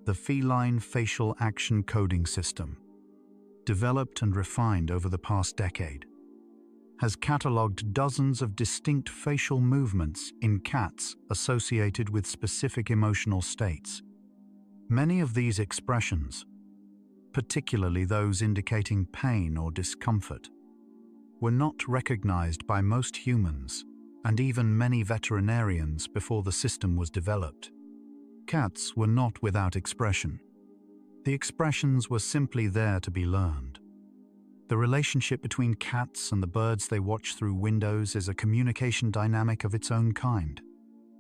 The feline facial action coding system, developed and refined over the past decade, has catalogued dozens of distinct facial movements in cats associated with specific emotional states. Many of these expressions, particularly those indicating pain or discomfort, were not recognized by most humans and even many veterinarians before the system was developed. Cats were not without expression. The expressions were simply there to be learned. The relationship between cats and the birds they watch through windows is a communication dynamic of its own kind.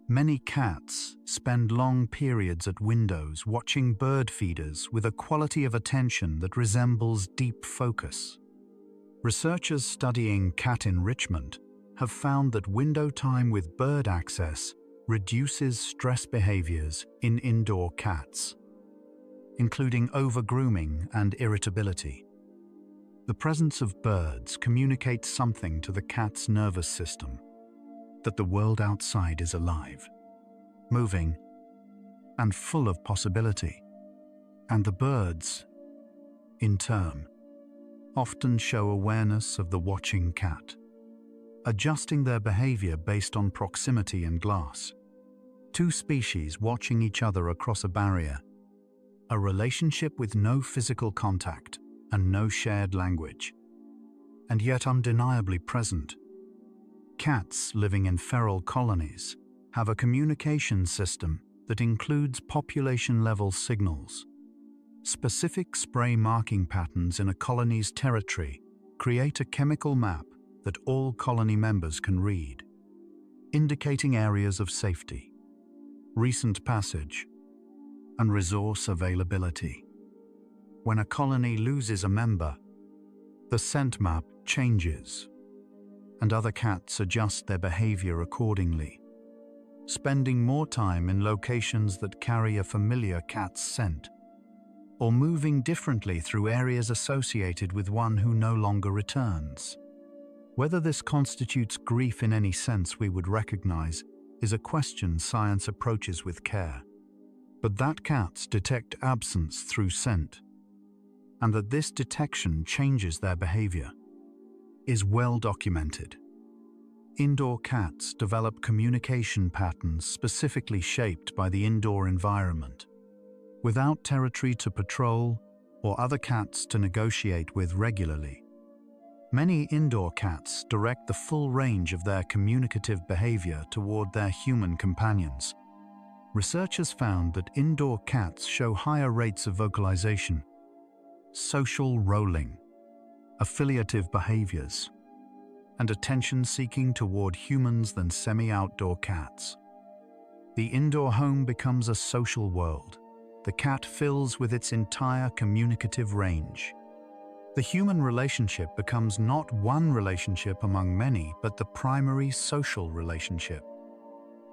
Many cats spend long periods at windows watching bird feeders with a quality of attention that resembles deep focus. Researchers studying cat enrichment have found that window time with bird access reduces stress behaviors in indoor cats, including over-grooming and irritability. The presence of birds communicates something to the cat's nervous system, that the world outside is alive, moving, and full of possibility. And the birds, in turn, often show awareness of the watching cat, adjusting their behavior based on proximity and glass. Two species watching each other across a barrier, a relationship with no physical contact and no shared language, and yet undeniably present. Cats living in feral colonies have a communication system that includes population-level signals. Specific spray marking patterns in a colony's territory create a chemical map that all colony members can read, indicating areas of safety, recent passage, and resource availability. When a colony loses a member, the scent map changes, and other cats adjust their behavior accordingly, spending more time in locations that carry a familiar cat's scent, or moving differently through areas associated with one who no longer returns. Whether this constitutes grief in any sense we would recognize is a question science approaches with care. But that cats detect absence through scent, and that this detection changes their behavior, is well documented. Indoor cats develop communication patterns specifically shaped by the indoor environment. Without territory to patrol or other cats to negotiate with regularly, many indoor cats direct the full range of their communicative behavior toward their human companions. Researchers found that indoor cats show higher rates of vocalization, social rolling, affiliative behaviors, and attention-seeking toward humans than semi-outdoor cats. The indoor home becomes a social world. The cat fills with its entire communicative range. The human relationship becomes not one relationship among many, but the primary social relationship.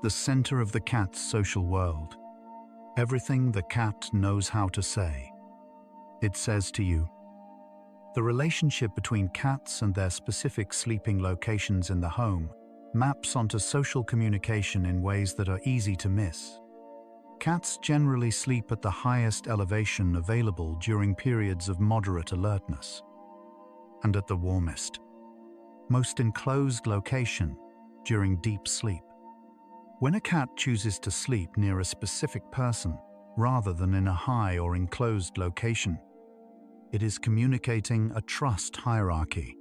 The center of the cat's social world. Everything the cat knows how to say. It says to you. The relationship between cats and their specific sleeping locations in the home maps onto social communication in ways that are easy to miss. Cats generally sleep at the highest elevation available during periods of moderate alertness, and at the warmest, most enclosed location during deep sleep. When a cat chooses to sleep near a specific person rather than in a high or enclosed location, it is communicating a trust hierarchy.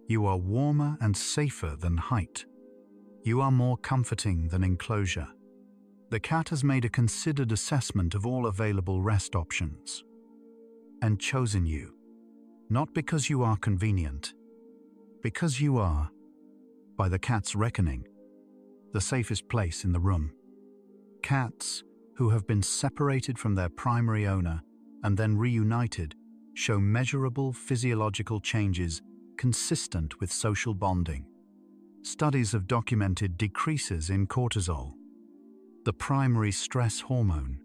You are warmer and safer than height. You are more comforting than enclosure. The cat has made a considered assessment of all available rest options and chosen you, not because you are convenient, because you are, by the cat's reckoning, the safest place in the room. Cats who have been separated from their primary owner and then reunited show measurable physiological changes consistent with social bonding. Studies have documented decreases in cortisol, the primary stress hormone,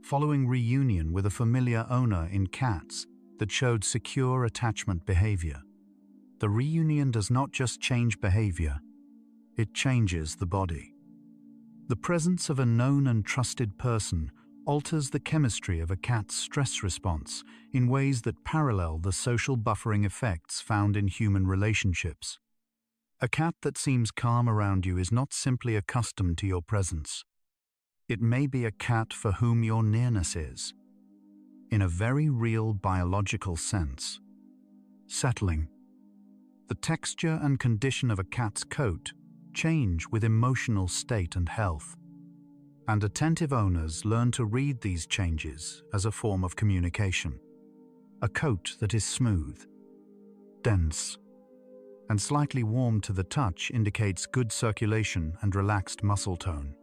following reunion with a familiar owner in cats that showed secure attachment behavior. The reunion does not just change behavior, it changes the body. The presence of a known and trusted person alters the chemistry of a cat's stress response in ways that parallel the social buffering effects found in human relationships. A cat that seems calm around you is not simply accustomed to your presence. It may be a cat for whom your nearness is, in a very real biological sense, settling. The texture and condition of a cat's coat change with emotional state and health, and attentive owners learn to read these changes as a form of communication. A coat that is smooth, dense, and slightly warm to the touch indicates good circulation and relaxed muscle tone.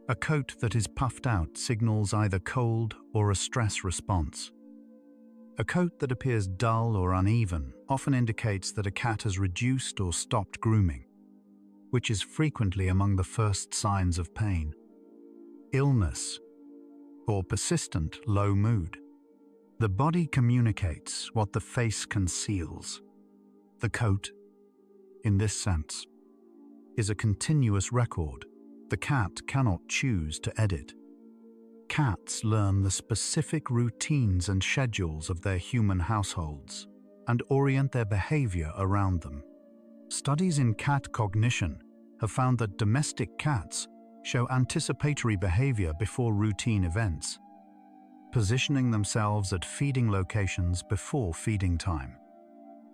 A coat that is puffed out signals either cold or a stress response. A coat that appears dull or uneven often indicates that a cat has reduced or stopped grooming, which is frequently among the first signs of pain, illness, or persistent low mood. The body communicates what the face conceals. The coat, in this sense, is a continuous record the cat cannot choose to edit. Cats learn the specific routines and schedules of their human households and orient their behavior around them. Studies in cat cognition have found that domestic cats show anticipatory behavior before routine events, positioning themselves at feeding locations before feeding time,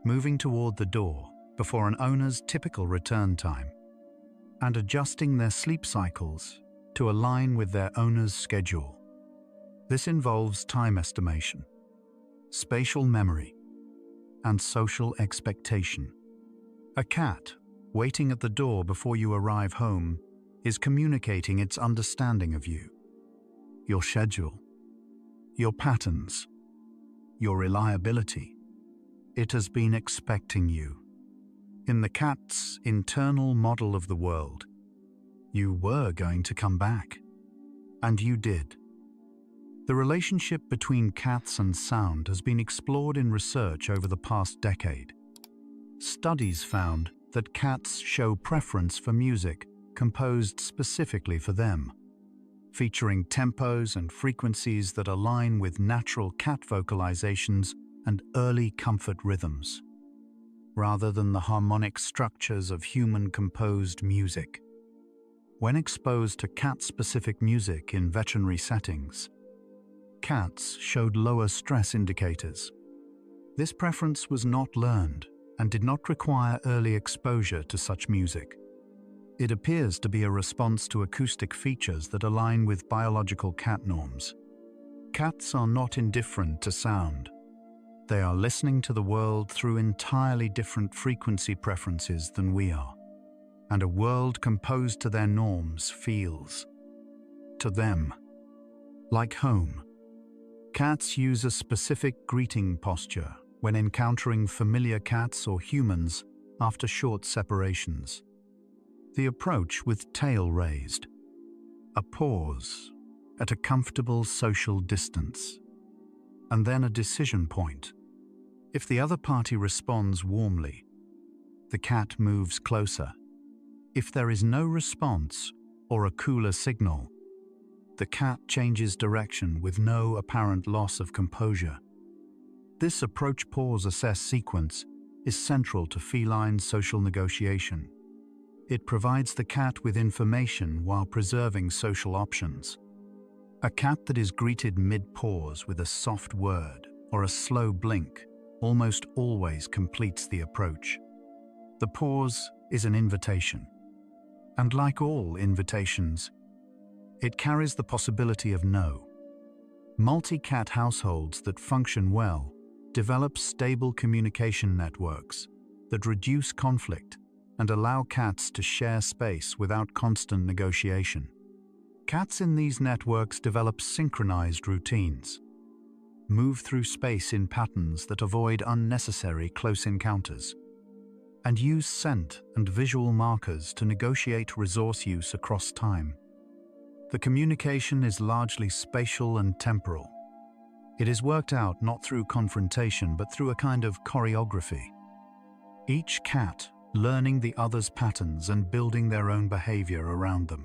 moving toward the door before an owner's typical return time, and adjusting their sleep cycles to align with their owner's schedule. This involves time estimation, spatial memory, and social expectation. A cat waiting at the door before you arrive home is communicating its understanding of you, your schedule, your patterns, your reliability. It has been expecting you. In the cat's internal model of the world, you were going to come back, and you did. The relationship between cats and sound has been explored in research over the past decade. Studies found that cats show preference for music composed specifically for them, featuring tempos and frequencies that align with natural cat vocalizations and early comfort rhythms, rather than the harmonic structures of human-composed music. When exposed to cat-specific music in veterinary settings, cats showed lower stress indicators. This preference was not learned and did not require early exposure to such music. It appears to be a response to acoustic features that align with biological cat norms. Cats are not indifferent to sound. They are listening to the world through entirely different frequency preferences than we are, and a world composed to their norms feels, to them, like home. Cats use a specific greeting posture when encountering familiar cats or humans after short separations. The approach with tail raised, a pause at a comfortable social distance, and then a decision point. If the other party responds warmly, the cat moves closer. If there is no response or a cooler signal, the cat changes direction with no apparent loss of composure. This approach pause assess sequence is central to feline social negotiation. It provides the cat with information while preserving social options. A cat that is greeted mid-pause with a soft word or a slow blink almost always completes the approach. The pause is an invitation, and like all invitations, it carries the possibility of no. Multi-cat households that function well develop stable communication networks that reduce conflict and allow cats to share space without constant negotiation. Cats in these networks develop synchronized routines, move through space in patterns that avoid unnecessary close encounters, and use scent and visual markers to negotiate resource use across time. The communication is largely spatial and temporal. It is worked out not through confrontation but through a kind of choreography. Each cat learning the other's patterns and building their own behavior around them.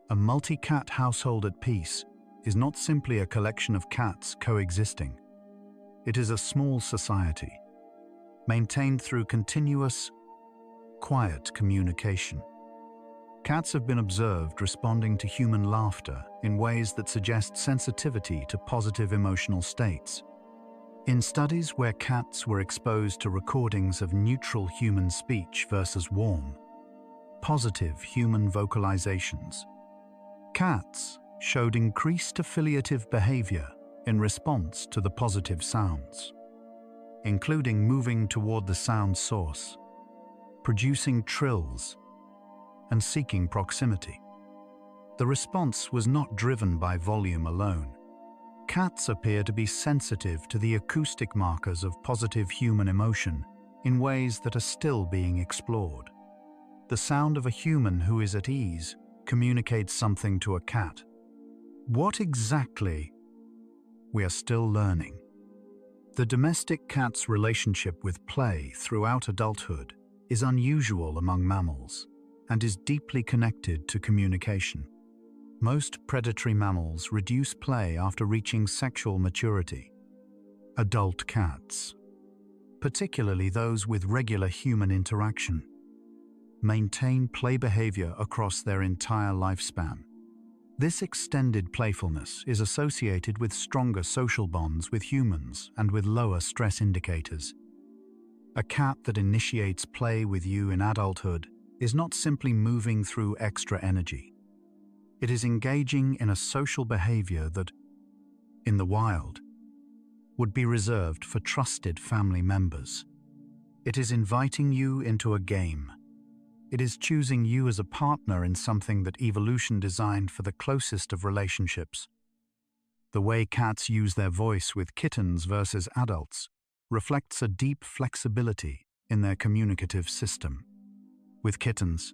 A multi-cat household at peace is not simply a collection of cats coexisting. It is a small society, maintained through continuous, quiet communication. Cats have been observed responding to human laughter in ways that suggest sensitivity to positive emotional states. In studies where cats were exposed to recordings of neutral human speech versus warm, positive human vocalizations, cats showed increased affiliative behavior in response to the positive sounds, including moving toward the sound source, producing trills, and seeking proximity. The response was not driven by volume alone. Cats appear to be sensitive to the acoustic markers of positive human emotion in ways that are still being explored. The sound of a human who is at ease communicates something to a cat. What exactly? We are still learning. The domestic cat's relationship with play throughout adulthood is unusual among mammals and is deeply connected to communication. Most predatory mammals reduce play after reaching sexual maturity. Adult cats, particularly those with regular human interaction, maintain play behavior across their entire lifespan. This extended playfulness is associated with stronger social bonds with humans and with lower stress indicators. A cat that initiates play with you in adulthood is not simply moving through extra energy. It is engaging in a social behavior that, in the wild, would be reserved for trusted family members. It is inviting you into a game. It is choosing you as a partner in something that evolution designed for the closest of relationships. The way cats use their voice with kittens versus adults reflects a deep flexibility in their communicative system. With kittens,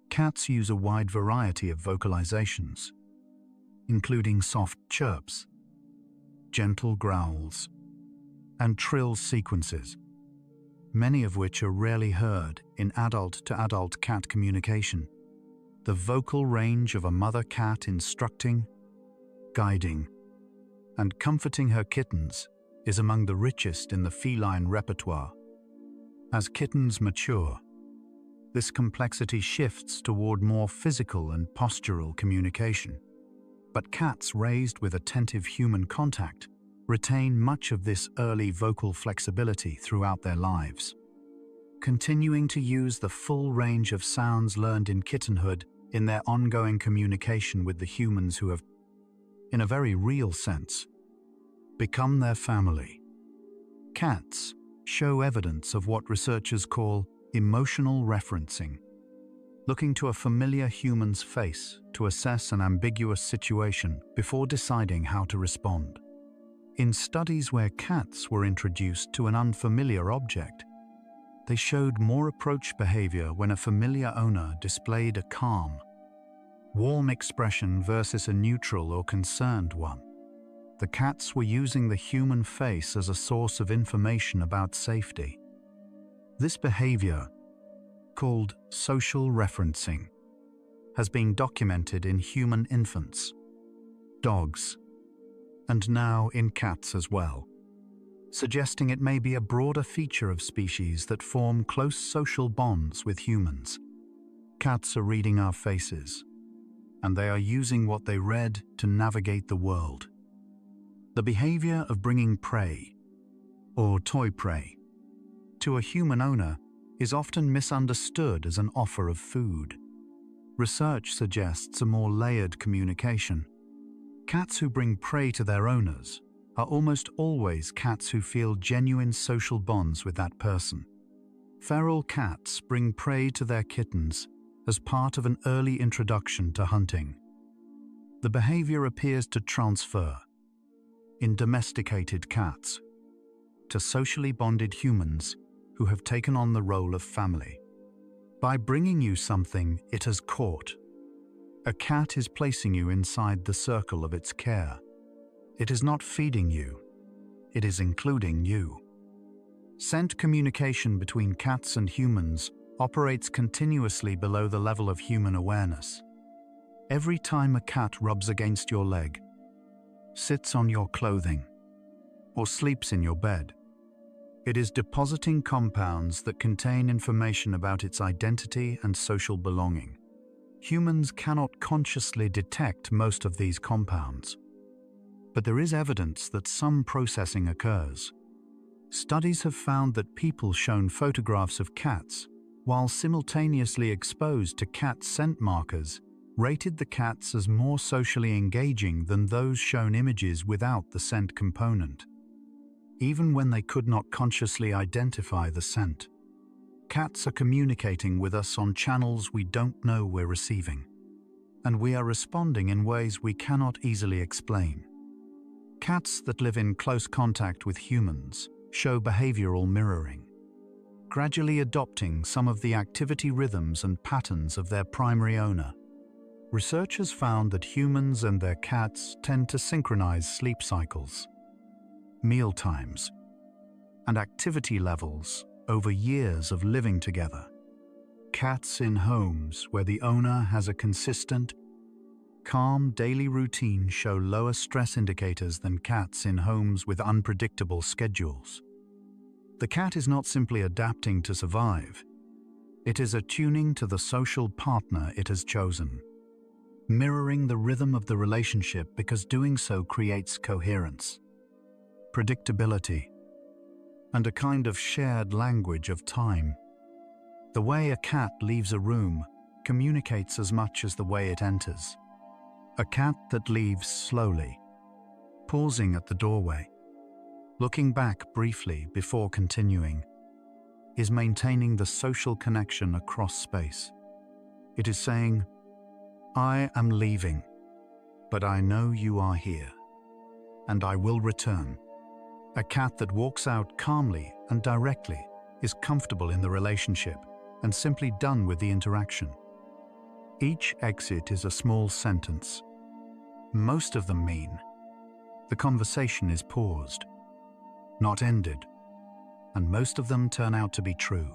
cats use a wide variety of vocalizations, including soft chirps, gentle growls, and trill sequences, many of which are rarely heard in adult-to-adult cat communication. The vocal range of a mother cat instructing, guiding, and comforting her kittens is among the richest in the feline repertoire. As kittens mature, this complexity shifts toward more physical and postural communication. But cats raised with attentive human contact retain much of this early vocal flexibility throughout their lives, continuing to use the full range of sounds learned in kittenhood in their ongoing communication with the humans who have, in a very real sense, become their family. Cats show evidence of what researchers call emotional referencing, looking to a familiar human's face to assess an ambiguous situation before deciding how to respond. In studies where cats were introduced to an unfamiliar object, they showed more approach behavior when a familiar owner displayed a calm, warm expression versus a neutral or concerned one. The cats were using the human face as a source of information about safety. This behavior, called social referencing, has been documented in human infants, dogs, and now in cats as well, suggesting it may be a broader feature of species that form close social bonds with humans. Cats are reading our faces, and they are using what they read to navigate the world. The behavior of bringing prey, or toy prey, to a human owner is often misunderstood as an offer of food. Research suggests a more layered communication. Cats who bring prey to their owners are almost always cats who feel genuine social bonds with that person. Feral cats bring prey to their kittens as part of an early introduction to hunting. The behavior appears to transfer, in domesticated cats, to socially bonded humans who have taken on the role of family. By bringing you something it has caught, a cat is placing you inside the circle of its care. It is not feeding you, it is including you. Scent communication between cats and humans operates continuously below the level of human awareness. Every time a cat rubs against your leg, sits on your clothing, or sleeps in your bed, it is depositing compounds that contain information about its identity and social belonging. Humans cannot consciously detect most of these compounds, but there is evidence that some processing occurs. Studies have found that people shown photographs of cats, while simultaneously exposed to cat scent markers, rated the cats as more socially engaging than those shown images without the scent component. Even when they could not consciously identify the scent, cats are communicating with us on channels we don't know we're receiving, and we are responding in ways we cannot easily explain. Cats that live in close contact with humans show behavioral mirroring, gradually adopting some of the activity rhythms and patterns of their primary owner. Researchers found that humans and their cats tend to synchronize sleep cycles, meal times, and activity levels over years of living together. Cats in homes where the owner has a consistent, calm daily routine show lower stress indicators than cats in homes with unpredictable schedules. The cat is not simply adapting to survive, it is attuning to the social partner it has chosen, mirroring the rhythm of the relationship because doing so creates coherence, predictability, and a kind of shared language of time. The way a cat leaves a room communicates as much as the way it enters. A cat that leaves slowly, pausing at the doorway, looking back briefly before continuing, is maintaining the social connection across space. It is saying, "I am leaving, but I know you are here, and I will return." A cat that walks out calmly and directly is comfortable in the relationship and simply done with the interaction. Each exit is a small sentence. Most of them mean the conversation is paused, not ended, and most of them turn out to be true.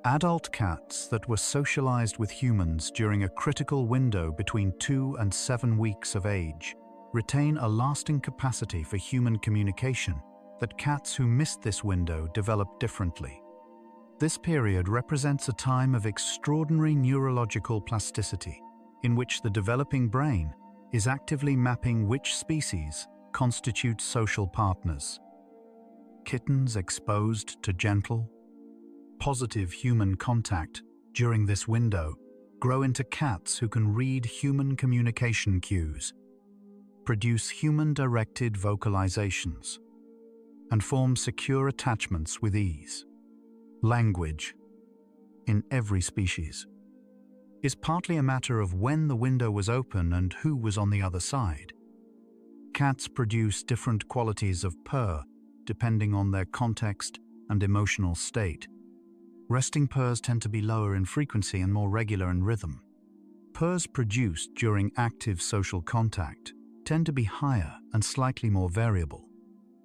Adult cats that were socialized with humans during a critical window between 2 and 7 weeks of age retain a lasting capacity for human communication that cats who missed this window develop differently. This period represents a time of extraordinary neurological plasticity, in which the developing brain is actively mapping which species constitute social partners. Kittens exposed to gentle, positive human contact during this window grow into cats who can read human communication cues, produce human-directed vocalizations, and form secure attachments with ease. Language, in every species, is partly a matter of when the window was open and who was on the other side. Cats produce different qualities of purr depending on their context and emotional state. Resting purrs tend to be lower in frequency and more regular in rhythm. Purrs produced during active social contact tend to be higher and slightly more variable.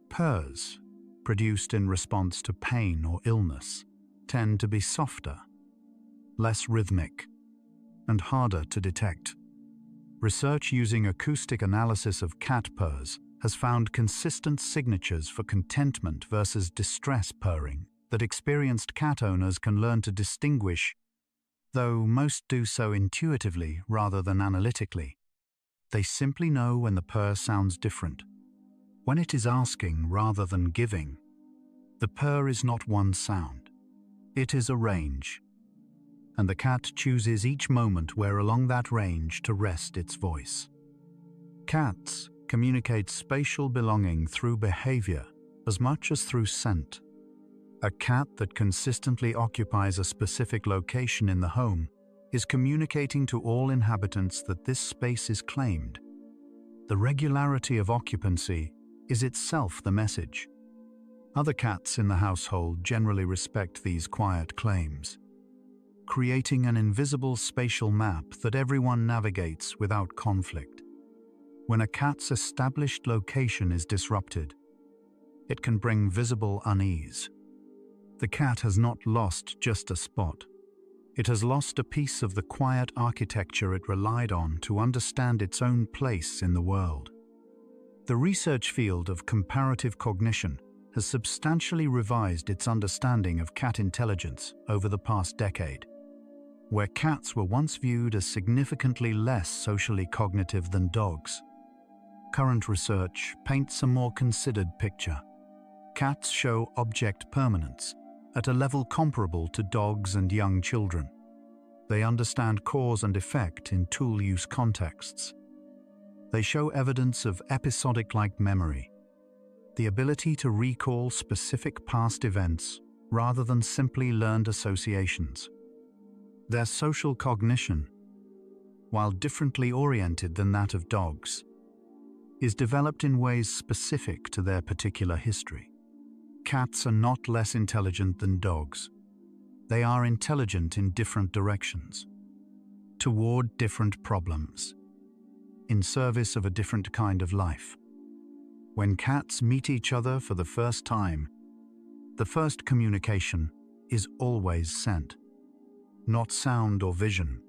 Purrs produced in response to pain or illness tend to be softer, less rhythmic, and harder to detect. Research using acoustic analysis of cat purrs has found consistent signatures for contentment versus distress purring that experienced cat owners can learn to distinguish, though most do so intuitively rather than analytically. They simply know when the purr sounds different. When it is asking rather than giving, the purr is not one sound. It is a range, and the cat chooses each moment where along that range to rest its voice. Cats communicate spatial belonging through behavior as much as through scent. A cat that consistently occupies a specific location in the home is communicating to all inhabitants that this space is claimed. The regularity of occupancy is itself the message. Other cats in the household generally respect these quiet claims, creating an invisible spatial map that everyone navigates without conflict. When a cat's established location is disrupted, it can bring visible unease. The cat has not lost just a spot. It has lost a piece of the quiet architecture it relied on to understand its own place in the world. The research field of comparative cognition has substantially revised its understanding of cat intelligence over the past decade. Where cats were once viewed as significantly less socially cognitive than dogs, current research paints a more considered picture. Cats show object permanence at a level comparable to dogs and young children. They understand cause and effect in tool use contexts. They show evidence of episodic-like memory, the ability to recall specific past events rather than simply learned associations. Their social cognition, while differently oriented than that of dogs, is developed in ways specific to their particular history. Cats are not less intelligent than dogs. They are intelligent in different directions, toward different problems, in service of a different kind of life. When cats meet each other for the first time, the first communication is always scent, not sound or vision.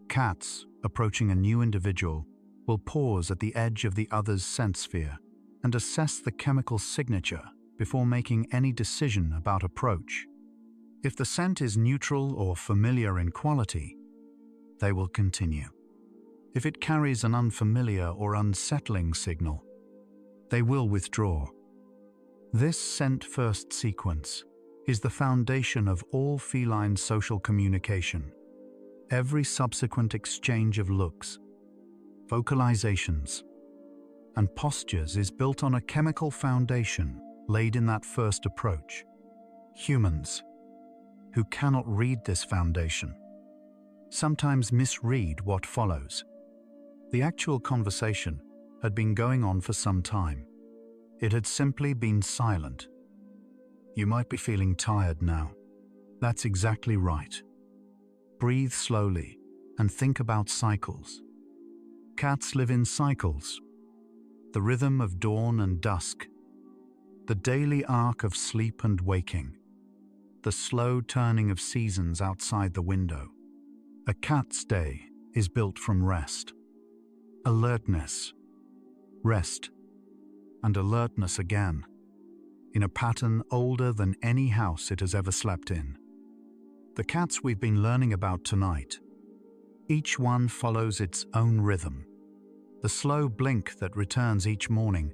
Cats, approaching a new individual, will pause at the edge of the other's scent sphere and assess the chemical signature before making any decision about approach. If the scent is neutral or familiar in quality, they will continue. If it carries an unfamiliar or unsettling signal, they will withdraw. This scent-first sequence is the foundation of all feline social communication. Every subsequent exchange of looks, vocalizations, and postures is built on a chemical foundation laid in that first approach. Humans, who cannot read this foundation, sometimes misread what follows. The actual conversation had been going on for some time. It had simply been silent. You might be feeling tired now. That's exactly right. Breathe slowly and think about cycles. Cats live in cycles. The rhythm of dawn and dusk, the daily arc of sleep and waking, the slow turning of seasons outside the window. A cat's day is built from rest, alertness, rest, and alertness again, in a pattern older than any house it has ever slept in. The cats we've been learning about tonight, each one follows its own rhythm. The slow blink that returns each morning,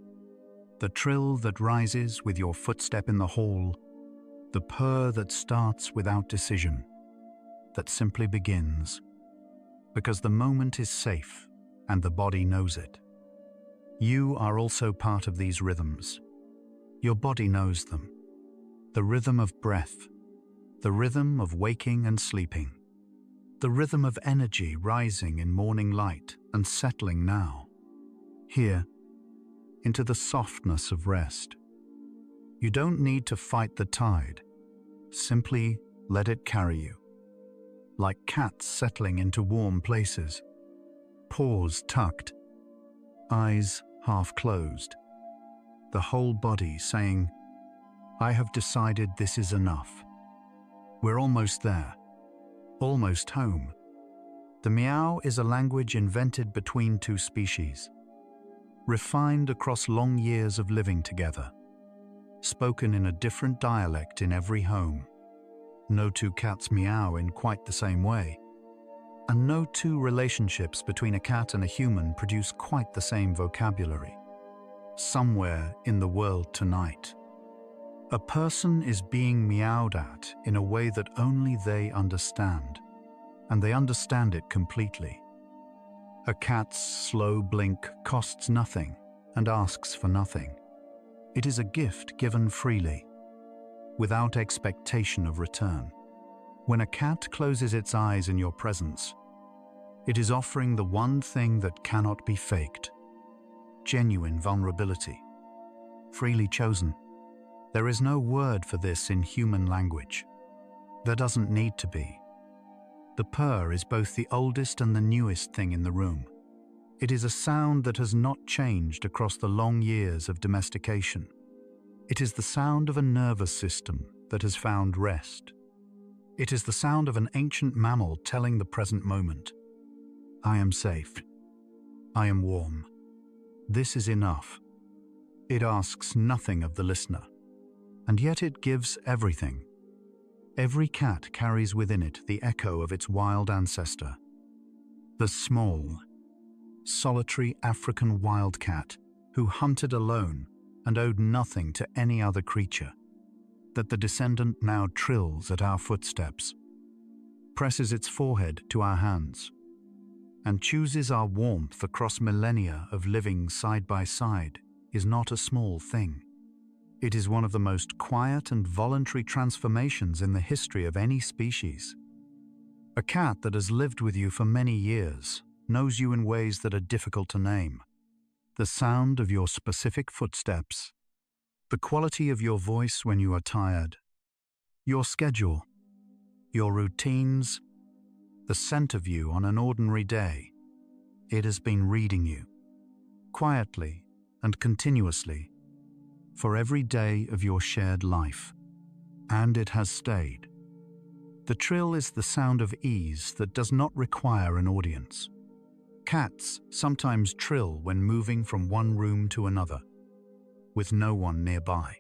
the trill that rises with your footstep in the hall, the purr that starts without decision, that simply begins, because the moment is safe and the body knows it. You are also part of these rhythms. Your body knows them. The rhythm of breath, the rhythm of waking and sleeping, the rhythm of energy rising in morning light and settling now, here, into the softness of rest. You don't need to fight the tide. Simply let it carry you. Like cats settling into warm places, paws tucked, eyes half closed, the whole body saying, I have decided this is enough. We're almost there, almost home. The meow is a language invented between two species, refined across long years of living together, spoken in a different dialect in every home. No two cats meow in quite the same way, and no two relationships between a cat and a human produce quite the same vocabulary. Somewhere in the world tonight, a person is being meowed at in a way that only they understand, and they understand it completely. A cat's slow blink costs nothing and asks for nothing. It is a gift given freely, without expectation of return. When a cat closes its eyes in your presence, it is offering the one thing that cannot be faked: genuine vulnerability, freely chosen. There is no word for this in human language. There doesn't need to be. The purr is both the oldest and the newest thing in the room. It is a sound that has not changed across the long years of domestication. It is the sound of a nervous system that has found rest. It is the sound of an ancient mammal telling the present moment, I am safe. I am warm. This is enough. It asks nothing of the listener, and yet it gives everything. Every cat carries within it the echo of its wild ancestor. The small, solitary African wildcat who hunted alone and owed nothing to any other creature, that the descendant now trills at our footsteps, presses its forehead to our hands, and chooses our warmth across millennia of living side by side, is not a small thing. It is one of the most quiet and voluntary transformations in the history of any species. A cat that has lived with you for many years knows you in ways that are difficult to name. The sound of your specific footsteps, the quality of your voice when you are tired, your schedule, your routines, the scent of you on an ordinary day. It has been reading you, quietly and continuously, for every day of your shared life, and it has stayed. The trill is the sound of ease that does not require an audience. Cats sometimes trill when moving from one room to another, with no one nearby,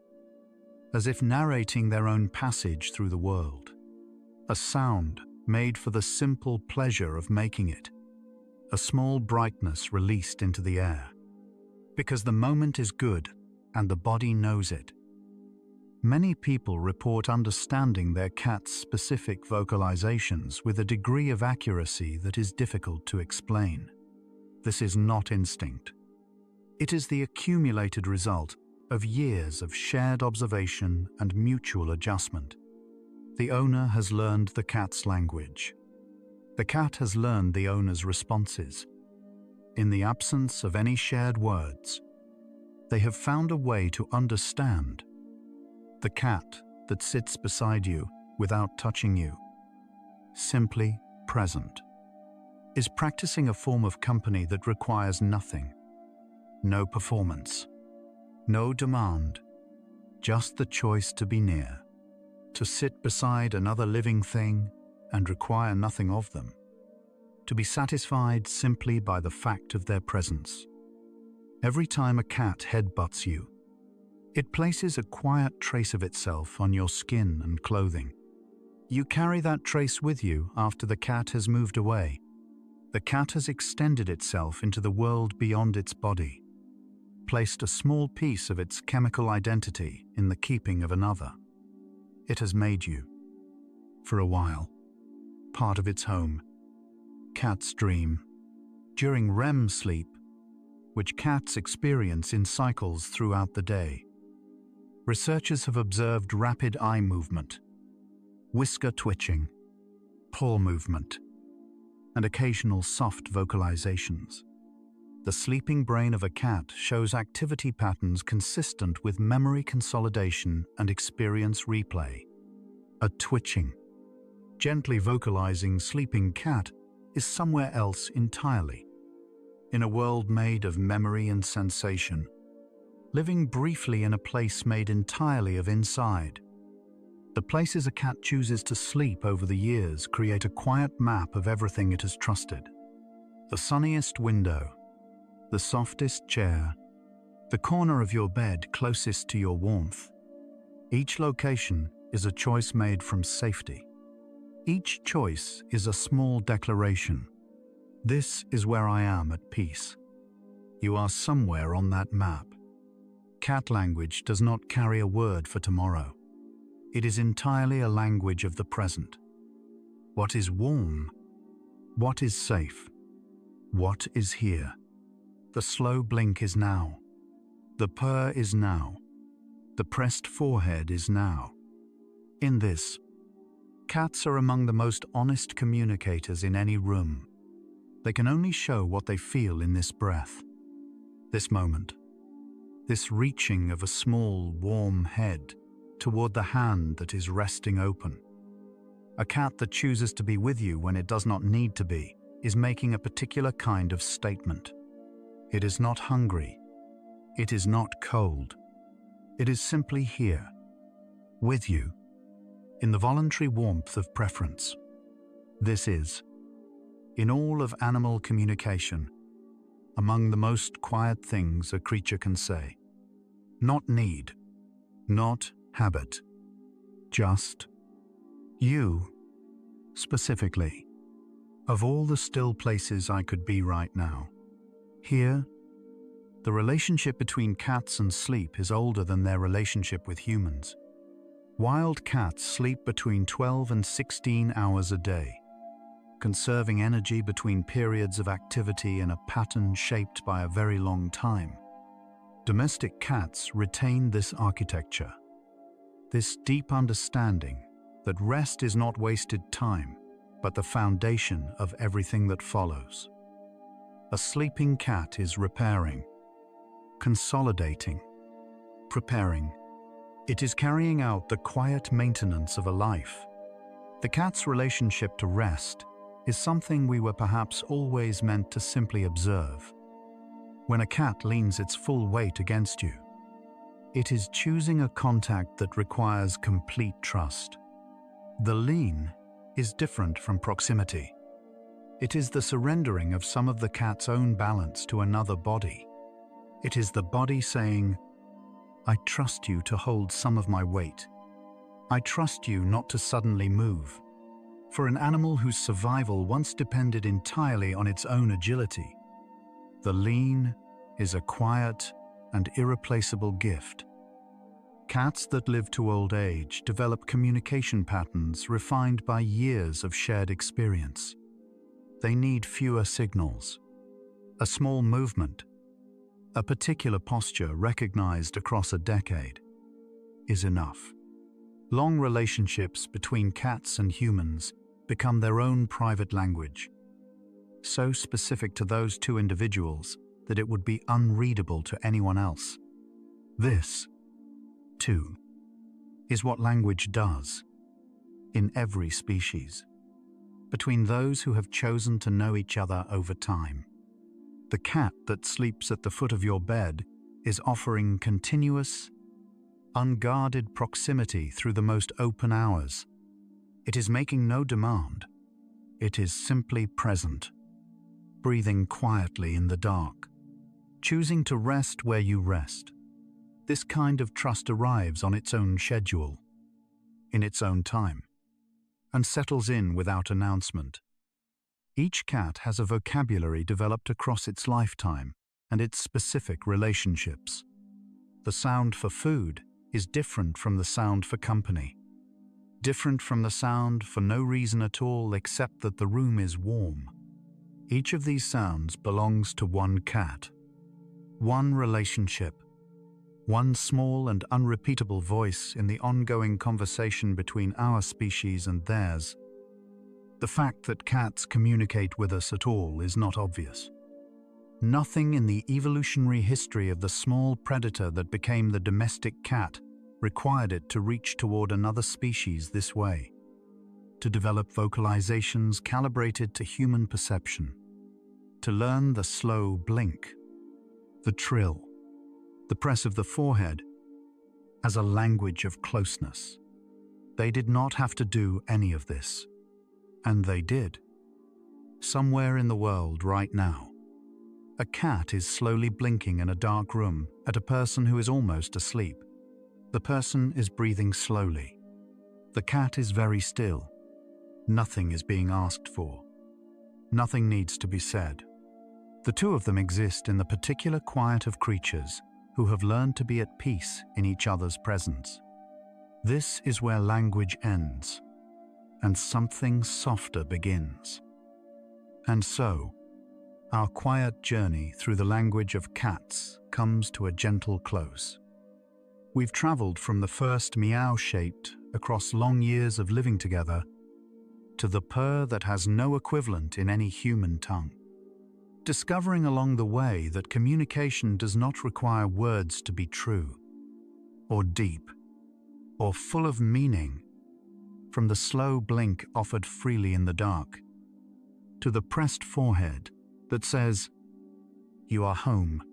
as if narrating their own passage through the world. A sound made for the simple pleasure of making it, a small brightness released into the air, because the moment is good and the body knows it. Many people report understanding their cat's specific vocalizations with a degree of accuracy that is difficult to explain. This is not instinct. It is the accumulated result of years of shared observation and mutual adjustment. The owner has learned the cat's language. The cat has learned the owner's responses. In the absence of any shared words, they have found a way to understand. The cat that sits beside you without touching you, simply present, is practicing a form of company that requires nothing. No performance, no demand, just the choice to be near, to sit beside another living thing and require nothing of them, to be satisfied simply by the fact of their presence. Every time a cat headbutts you, it places a quiet trace of itself on your skin and clothing. You carry that trace with you after the cat has moved away. The cat has extended itself into the world beyond its body, placed a small piece of its chemical identity in the keeping of another. It has made you, for a while, part of its home. Cats dream. During REM sleep, which cats experience in cycles throughout the day, Researchers have observed rapid eye movement, whisker twitching, paw movement, and occasional soft vocalizations. The sleeping brain of a cat shows activity patterns consistent with memory consolidation and experience replay. A twitching, gently vocalizing sleeping cat is somewhere else entirely, in a world made of memory and sensation, living briefly in a place made entirely of inside. The places a cat chooses to sleep over the years create a quiet map of everything it has trusted. The sunniest window, the softest chair, the corner of your bed closest to your warmth. Each location is a choice made from safety. Each choice is a small declaration. This is where I am at peace. You are somewhere on that map. Cat language does not carry a word for tomorrow. It is entirely a language of the present. What is warm? What is safe? What is here? The slow blink is now. The purr is now. The pressed forehead is now. In this, cats are among the most honest communicators in any room. They can only show what they feel in this breath, this moment, this reaching of a small, warm head toward the hand that is resting open. A cat that chooses to be with you when it does not need to be is making a particular kind of statement. It is not hungry. It is not cold. It is simply here, with you, in the voluntary warmth of preference. This is, in all of animal communication, among the most quiet things a creature can say. Not need, not habit, just you, specifically. Of all the still places I could be right now, here, the relationship between cats and sleep is older than their relationship with humans. Wild cats sleep between 12 and 16 hours a day, conserving energy between periods of activity in a pattern shaped by a very long time. Domestic cats retain this architecture, this deep understanding that rest is not wasted time, but the foundation of everything that follows. A sleeping cat is repairing, consolidating, preparing. It is carrying out the quiet maintenance of a life. The cat's relationship to rest is something we were perhaps always meant to simply observe. When a cat leans its full weight against you, it is choosing a contact that requires complete trust. The lean is different from proximity. It is the surrendering of some of the cat's own balance to another body. It is the body saying, I trust you to hold some of my weight. I trust you not to suddenly move. For an animal whose survival once depended entirely on its own agility, the lean is a quiet and irreplaceable gift. Cats that live to old age develop communication patterns refined by years of shared experience. They need fewer signals. A small movement, a particular posture recognized across a decade, is enough. Long relationships between cats and humans become their own private language, so specific to those two individuals that it would be unreadable to anyone else. This, too, is what language does in every species, between those who have chosen to know each other over time. The cat that sleeps at the foot of your bed is offering continuous, unguarded proximity through the most open hours. It is making no demand. It is simply present, breathing quietly in the dark, choosing to rest where you rest. This kind of trust arrives on its own schedule, in its own time, and settles in without announcement. Each cat has a vocabulary developed across its lifetime and its specific relationships. The sound for food is different from the sound for company, different from the sound for no reason at all except that the room is warm. Each of these sounds belongs to one cat, one relationship, one small and unrepeatable voice in the ongoing conversation between our species and theirs. The fact that cats communicate with us at all is not obvious. Nothing in the evolutionary history of the small predator that became the domestic cat required it to reach toward another species this way, to develop vocalizations calibrated to human perception, to learn the slow blink, the trill, the press of the forehead as a language of closeness. They did not have to do any of this, and they did. Somewhere in the world right now, a cat is slowly blinking in a dark room at a person who is almost asleep. The person is breathing slowly. The cat is very still. Nothing is being asked for. Nothing needs to be said. The two of them exist in the particular quiet of creatures who have learned to be at peace in each other's presence. This is where language ends, and something softer begins. And so, our quiet journey through the language of cats comes to a gentle close. We've traveled from the first meow shaped across long years of living together to the purr that has no equivalent in any human tongue. Discovering along the way that communication does not require words to be true, or deep, or full of meaning, from the slow blink offered freely in the dark, to the pressed forehead that says, "You are home."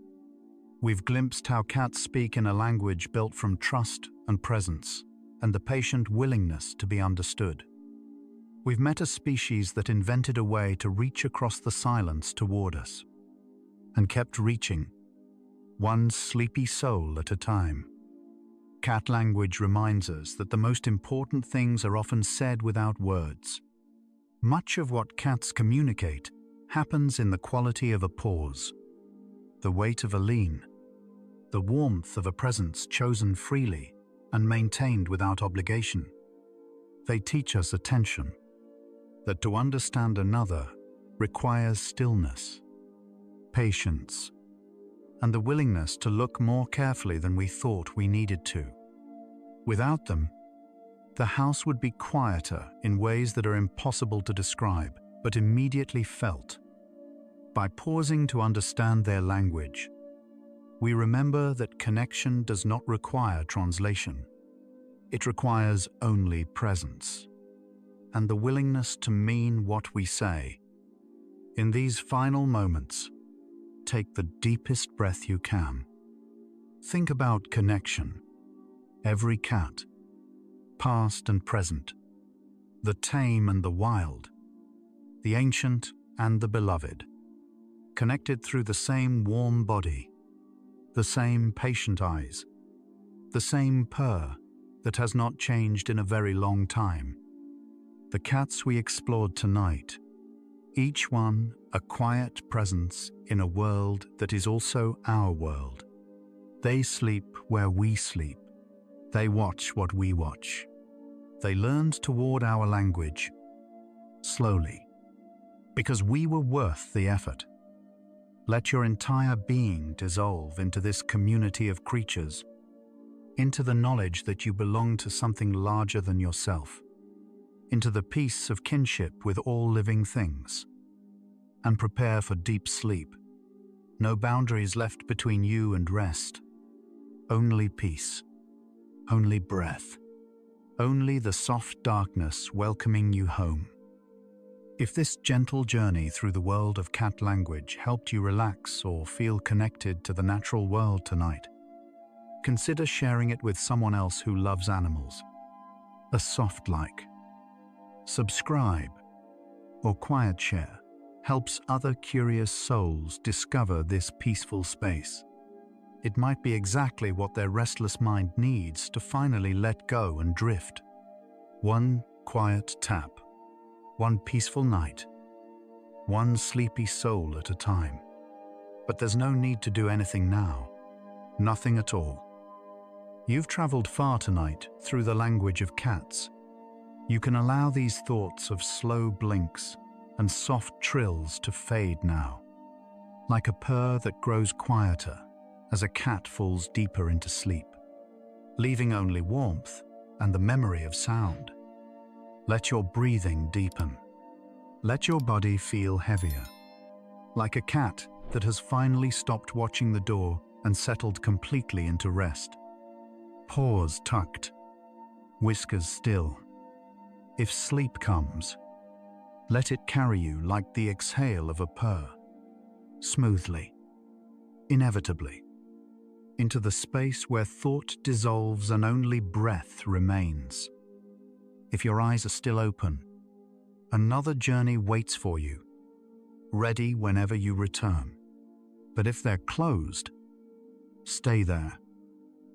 We've glimpsed how cats speak in a language built from trust and presence, and the patient willingness to be understood. We've met a species that invented a way to reach across the silence toward us, and kept reaching, one sleepy soul at a time. Cat language reminds us that the most important things are often said without words. Much of what cats communicate happens in the quality of a pause, the weight of a lean, the warmth of a presence chosen freely and maintained without obligation. They teach us attention, that to understand another requires stillness, patience, and the willingness to look more carefully than we thought we needed to. Without them, the house would be quieter in ways that are impossible to describe, but immediately felt. By pausing to understand their language, we remember that connection does not require translation. It requires only presence, and the willingness to mean what we say. In these final moments, take the deepest breath you can. Think about connection. Every cat, past and present, the tame and the wild, the ancient and the beloved, connected through the same warm body, the same patient eyes, the same purr that has not changed in a very long time. The cats we explored tonight, each one a quiet presence in a world that is also our world. They sleep where we sleep. They watch what we watch. They learned toward our language, slowly, because we were worth the effort. Let your entire being dissolve into this community of creatures, into the knowledge that you belong to something larger than yourself, into the peace of kinship with all living things, and prepare for deep sleep. No boundaries left between you and rest. Only peace, only breath, only the soft darkness welcoming you home. If this gentle journey through the world of cat language helped you relax or feel connected to the natural world tonight, consider sharing it with someone else who loves animals. A soft like, subscribe, or quiet share helps other curious souls discover this peaceful space. It might be exactly what their restless mind needs to finally let go and drift. One quiet tap, one peaceful night, one sleepy soul at a time. But there's no need to do anything now. Nothing at all. You've traveled far tonight through the language of cats. You can allow these thoughts of slow blinks and soft trills to fade now, like a purr that grows quieter, as a cat falls deeper into sleep, leaving only warmth and the memory of sound. Let your breathing deepen. Let your body feel heavier, like a cat that has finally stopped watching the door and settled completely into rest. Paws tucked, whiskers still. If sleep comes, let it carry you like the exhale of a purr, smoothly, inevitably, into the space where thought dissolves and only breath remains. If your eyes are still open, another journey waits for you, ready whenever you return. But if they're closed, stay there.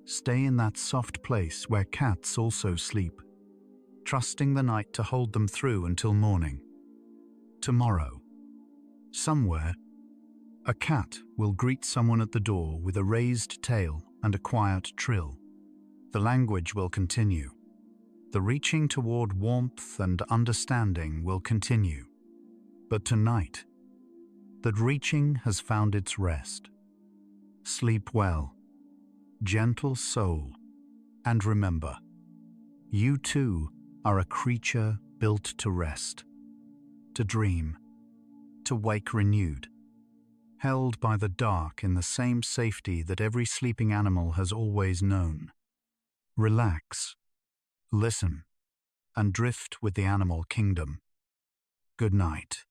Stay in that soft place where cats also sleep, trusting the night to hold them through until morning. Tomorrow, somewhere, a cat will greet someone at the door with a raised tail and a quiet trill. The language will continue. The reaching toward warmth and understanding will continue. But tonight, that reaching has found its rest. Sleep well, gentle soul, and remember, you too are a creature built to rest, to dream, to wake renewed, held by the dark in the same safety that every sleeping animal has always known. Relax, listen, and drift with the animal kingdom. Good night.